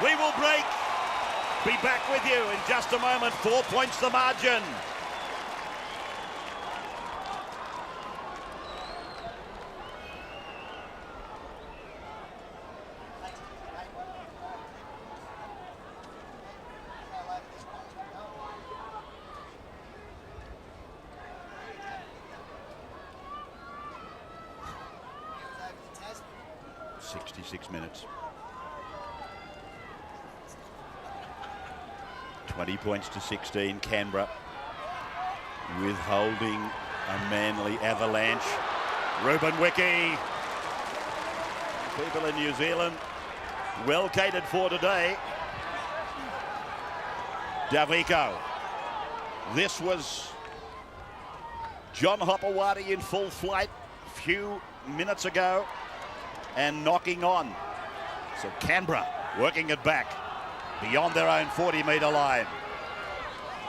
We will break. Be back with you in just a moment. 4 points the margin. Minutes. 20 points to 16, Canberra withholding a Manly avalanche. Ruben Wiki. People in New Zealand well catered for today. Davico. This was John Hopewate in full flight a few minutes ago and knocking on. So Canberra working it back beyond their own 40-metre line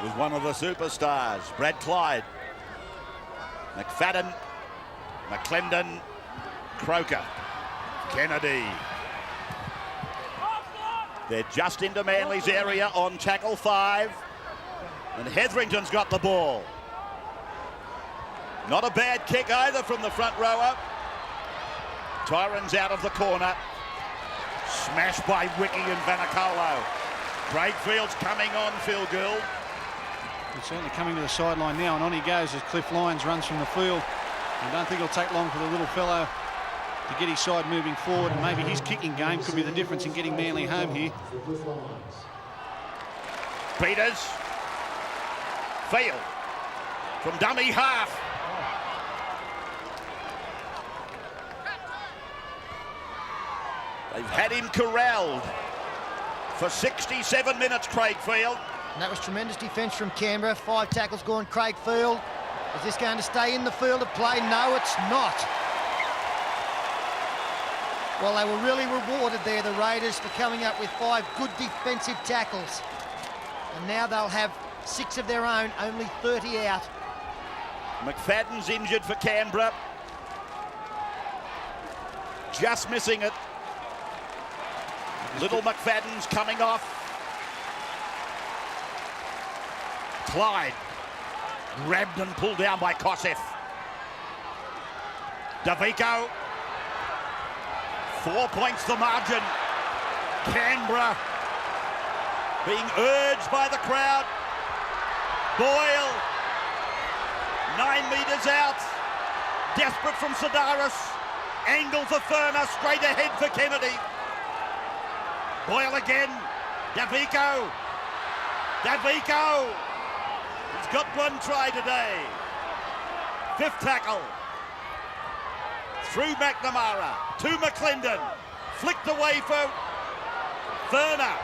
with one of the superstars, Brad Clyde. McFadden, McClendon, Croker, Kennedy. They're just into Manly's area on tackle 5. And Hetherington's got the ball. Not a bad kick either from the front rower. Tyron's out of the corner. Smashed by Wiki and Vanicolo. Craigfield's coming on, Phil Gould. He's certainly coming to the sideline now, and on he goes as Cliff Lyons runs from the field. I don't think it'll take long for the little fellow to get his side moving forward, and maybe his kicking game could be the difference in getting Manly home here. Peters. Field. From dummy half. They've had him corralled for 67 minutes, Craigfield. And that was tremendous defence from Canberra. 5 tackles gone, Craigfield. Is this going to stay in the field of play? No, it's not. Well, they were really rewarded there, the Raiders, for coming up with 5 good defensive tackles. And now they'll have 6 of their own, only 30 out. McFadden's injured for Canberra. Just missing it. Little McFadden's coming off. Clyde. Grabbed and pulled down by Kosef. Davico. 4 points the margin. Canberra being urged by the crowd. Boyle. 9 metres out. Desperate from Sidaris. Angle for Ferner. Straight ahead for Kennedy. Boyle again. Davico. Davico. He's got 1 try today. 5th tackle. Through McNamara. To McClendon. Flicked away for Ferner.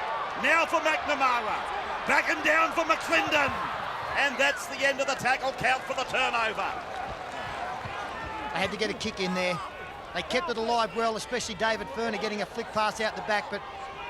Now for McNamara. Back and down for McClendon. And that's the end of the tackle count for the turnover. They had to get a kick in there. They kept it alive well, especially David Ferner getting a flick pass out the back, but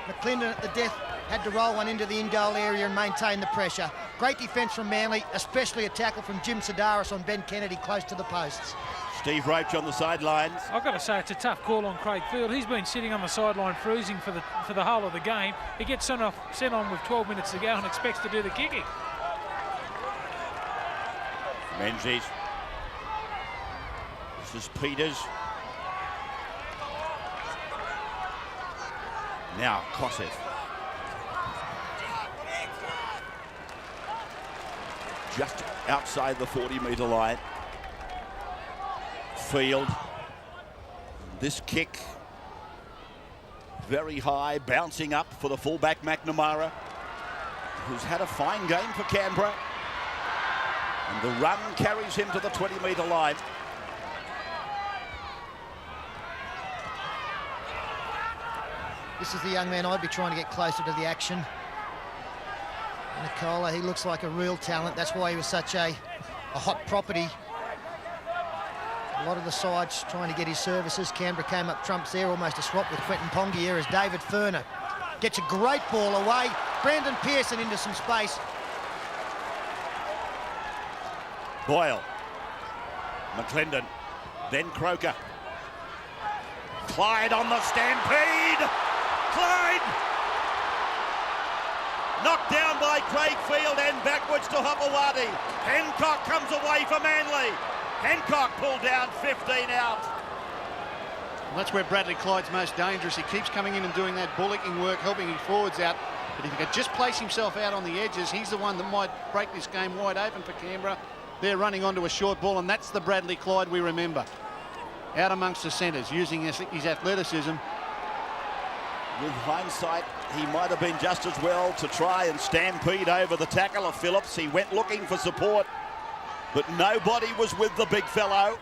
McClendon at the death had to roll one into the in-goal area and maintain the pressure. Great defence from Manly, especially a tackle from Jim Sidaris on Ben Kennedy close to the posts. Steve Roach on the sidelines. I've got to say it's a tough call on Craig Field. He's been sitting on the sideline freezing for the whole of the game. He gets sent on with 12 minutes to go and expects to do the kicking. Menzies. This is Peters. Now Kosef. Just outside the 40-metre line. Field. This kick very high, bouncing up for the fullback McNamara, who's had a fine game for Canberra. And the run carries him to the 20-metre line. This is the young man I'd be trying to get closer to the action. Nicola, he looks like a real talent. That's why he was such a hot property. A lot of the sides trying to get his services. Canberra came up trumps there, almost a swap with Quentin Ponga here as David Ferner gets a great ball away. Brandon Pearson into some space. Boyle. McClendon. Then Croker. Clyde on the stampede. Clyde! Knocked down by Craigfield and backwards to Hopewadi. Hancock comes away for Manly. Hancock pulled down, 15 out. Well, that's where Bradley Clyde's most dangerous. He keeps coming in and doing that bullocking work, helping his forwards out. But if he could just place himself out on the edges, he's the one that might break this game wide open for Canberra. They're running onto a short ball, and that's the Bradley Clyde we remember. Out amongst the centres, using his athleticism. With hindsight, he might have been just as well to try and stampede over the tackle of Phillips. He went looking for support, but nobody was with the big fellow.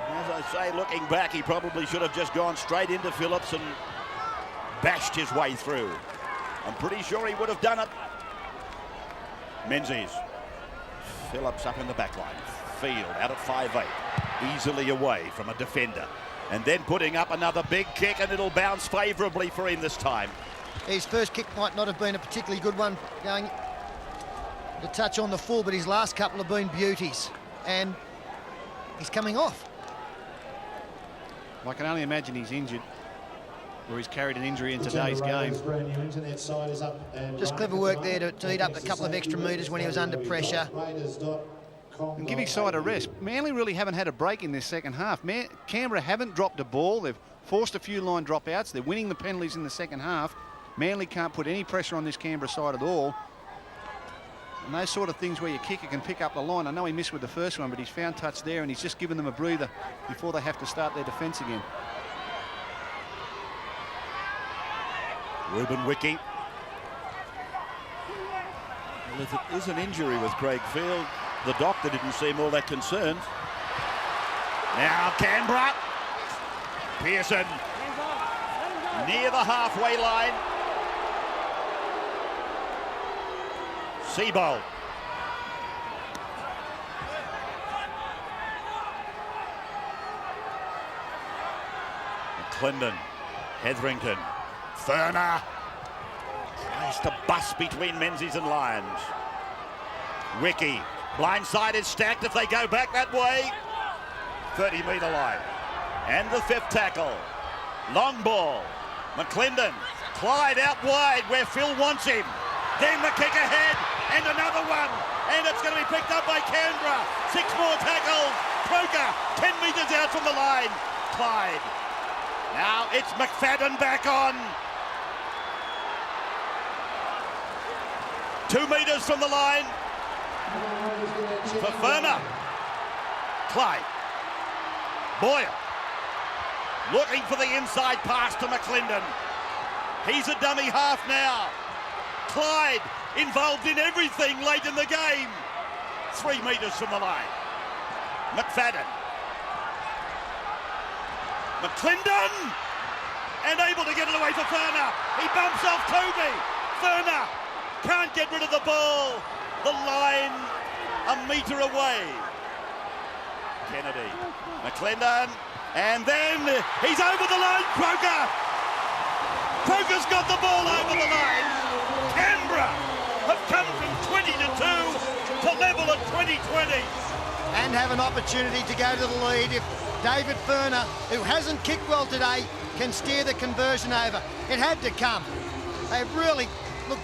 As I say, looking back, he probably should have just gone straight into Phillips and bashed his way through. I'm pretty sure he would have done it. Menzies. Phillips up in the back line. Field out at 5'8", easily away from a defender. And then putting up another big kick, and it'll bounce favourably for him this time. His first kick might not have been a particularly good one, going to touch on the full, but his last couple have been beauties. and he's coming off. I can only imagine he's injured, or he's carried an injury in today's game. Just clever work there to eat up a couple of extra metres when he was under pressure. And give his side a rest. Manly really haven't had a break in this second half. Canberra haven't dropped a ball. They've forced a few line dropouts. They're winning the penalties in the second half. Manly can't put any pressure on this Canberra side at all. And those sort of things where your kicker can pick up the line. I know he missed with the first one, but he's found touch there, and he's just given them a breather before they have to start their defence again. Ruben Wiki. Well, if it is an injury with Craig Field, the doctor didn't seem all that concerned. Now Canberra. Pearson near the halfway line. Seabold. McClendon. Hetherington. Furner. Tries to bust between Menzies and Lyons. Wiki. Blindside is stacked if they go back that way. 30-metre line. And the fifth tackle. Long ball. McClendon. Clyde out wide where Phil wants him. Then the kick ahead. And another one. And it's going to be picked up by Canberra. 6 more tackles. Croker. 10 metres out from the line. Clyde. Now it's McFadden back on. 2 metres from the line. For Furner. Clyde. Boyle. Looking for the inside pass to McClendon. He's a dummy half now. Clyde involved in everything late in the game. 3 metres from the line. McFadden. McClendon! And able to get it away for Furner. He bumps off Toby. Furner can't get rid of the ball. The line a metre away. Kennedy. McClendon. And then he's over the line. Croker. Croker's got the ball over the line. Canberra have come from 20-2 to level at 20-20. And have an opportunity to go to the lead if David Furner, who hasn't kicked well today, can steer the conversion over. It had to come. They really looked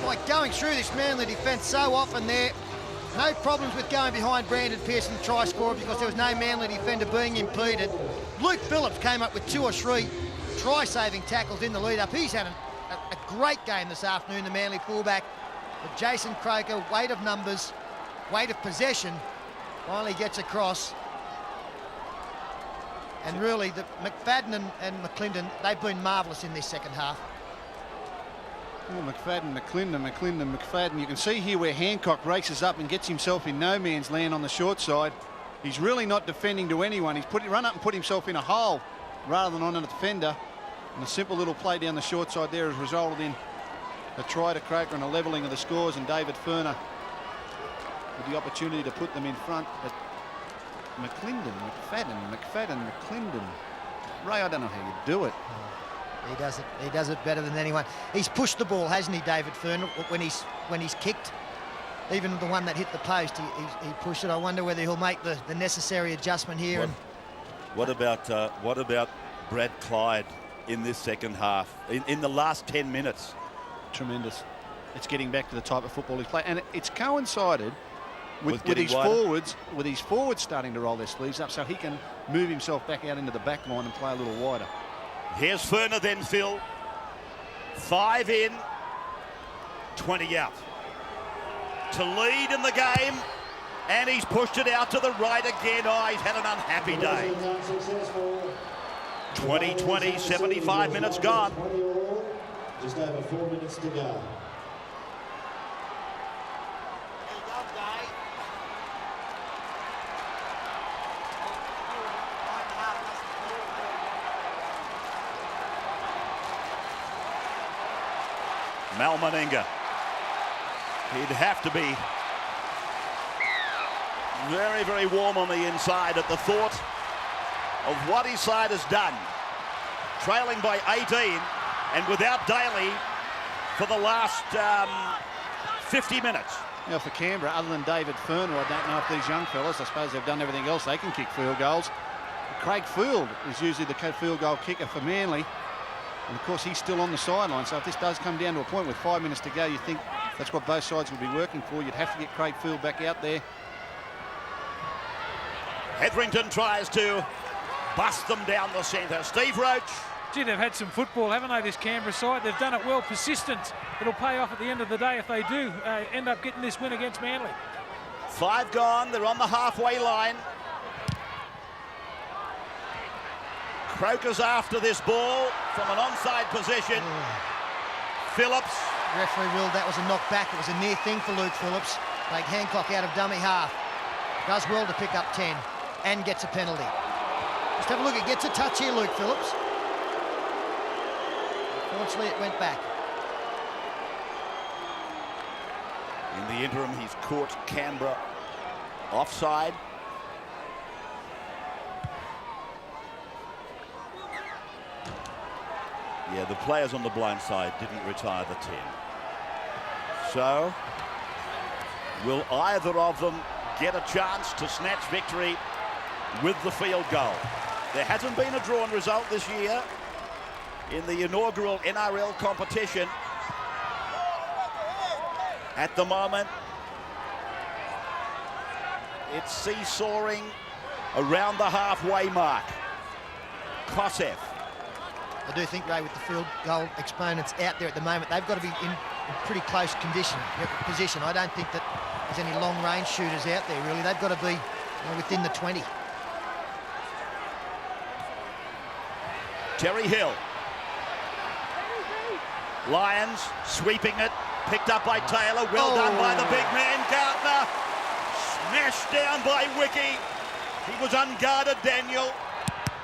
like going through this Manly defence so often there. No problems with going behind Brandon Pearson, the try scorer, because there was no Manly defender being impeded. Luke Phillips came up with 2 or 3 try-saving tackles in the lead-up. He's had a great game this afternoon, the Manly fullback. But Jason Croker, weight of numbers, weight of possession, finally gets across. And really, the McFadden and McClendon, they've been marvellous in this second half. Oh, McFadden, McFadden. You can see here where Hancock races up and gets himself in no man's land on the short side. He's really not defending to anyone. He's run up and put himself in a hole rather than on a defender. And a simple little play down the short side there has resulted in a try to Croker and a levelling of the scores, and David Furner with the opportunity to put them in front. But McFadden, McClendon. Ray, I don't know how you do it. He does it better than anyone. He's pushed the ball, hasn't he, David Furner, when he's kicked? Even the one that hit the post, he pushed it. I wonder whether he'll make the necessary adjustment here. What about Brad Clyde in this second half, in the last 10 minutes? Tremendous. It's getting back to the type of football he's playing, and it's coincided with his forwards starting to roll their sleeves up, so he can move himself back out into the back line and play a little wider. Here's Furner then, Phil. 5 in, 20 out. To lead in the game, and he's pushed it out to the right again. Oh, he's had an unhappy day. 20-20, 75 minutes gone. Just over 4 minutes to go. Mal Meninga. He'd have to be very, very warm on the inside at the thought of what his side has done. Trailing by 18 and without Daly for the last 50 minutes. Now for Canberra, other than David Ferner, I don't know if these young fellas, I suppose they've done everything else, they can kick field goals. Craig Field is usually the field goal kicker for Manly. And of course he's still on the sideline, so if this does come down to a point with 5 minutes to go, you think that's what both sides would be working for. You'd have to get Craig Field back out there. Hetherington tries to bust them down the centre. Steve Roach. Gee, they've had some football, haven't they, this Canberra side? They've done it well, persistent. It'll pay off at the end of the day if they do end up getting this win against Manly. 5 gone, they're on the halfway line. Croker's after this ball from an onside position. Phillips. Referee ruled that was a knock back. It was a near thing for Luke Phillips. Take Hancock out of dummy half. Does well to pick up 10 and gets a penalty. Just have a look, it gets a touch here, Luke Phillips. Unfortunately, it went back. In the interim, he's caught Canberra offside. Yeah, the players on the blind side didn't retire the 10. So, will either of them get a chance to snatch victory with the field goal? There hasn't been a drawn result this year in the inaugural NRL competition. At the moment, it's seesawing around the halfway mark. Kosef. I do think, Ray, with the field goal exponents out there at the moment, they've got to be in pretty close position. I don't think that there's any long-range shooters out there, really. They've got to be within the 20. Terry Hill. Lions sweeping it, picked up by Taylor. Well done by the big man, Gartner. Smashed down by Wiki. He was unguarded, Daniel.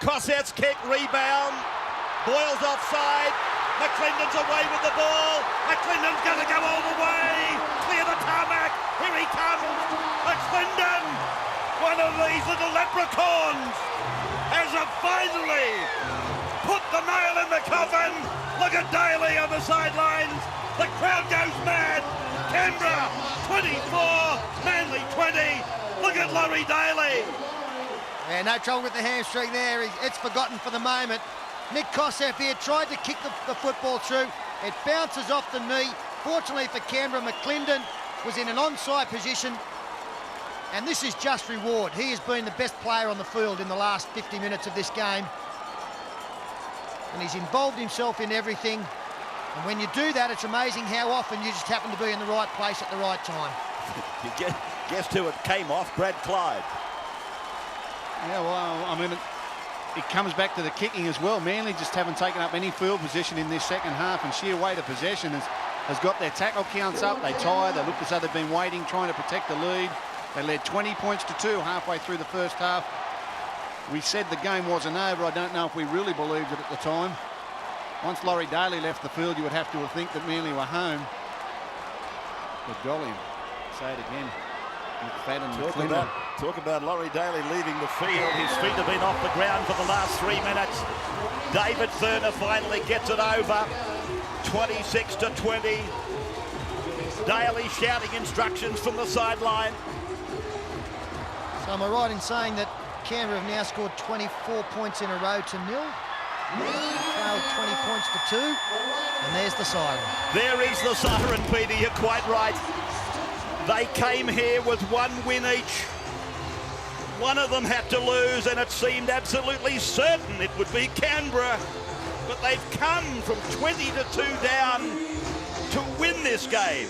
Kosset's kick, rebound. Boyle's offside. McClendon's away with the ball. McClendon's going to go all the way. Clear the tarmac. Here he comes. McClendon, one of these little leprechauns, has finally put the nail in the coffin. Look at Daly on the sidelines. The crowd goes mad. Canberra 24, Manly 20. Look at Laurie Daly. Yeah, no trouble with the hamstring there. It's forgotten for the moment. Nick Kosef here tried to kick the football through. It bounces off the knee. Fortunately for Canberra, McClendon was in an onside position. And this is just reward. He has been the best player on the field in the last 50 minutes of this game. And he's involved himself in everything. And when you do that, it's amazing how often you just happen to be in the right place at the right time. You guessed who it came off? Brad Clyde. Yeah, well, I mean, it comes back to the kicking as well. Manly just haven't taken up any field position in this second half, and sheer weight of possession has got their tackle counts up. They tie. They look as though they've been waiting, trying to protect the lead. They led 20 points to 2 halfway through the first half. We said the game wasn't over. I don't know if we really believed it at the time. Once Laurie Daly left the field, you would have to think that Manly were home. But golly, say it again. McFadden, Talk about Laurie Daly leaving the field. His feet have been off the ground for the last 3 minutes. David Ferner finally gets it over. 26-20. Daly shouting instructions from the sideline. So am I right in saying that Canberra have now scored 24 points in a row to 0? Trailed 20 points to 2. And there's the siren. There is the siren, Peter. You're quite right. They came here with 1 win each. One of them had to lose, and it seemed absolutely certain it would be Canberra. But they've come from 20-2 down to win this game.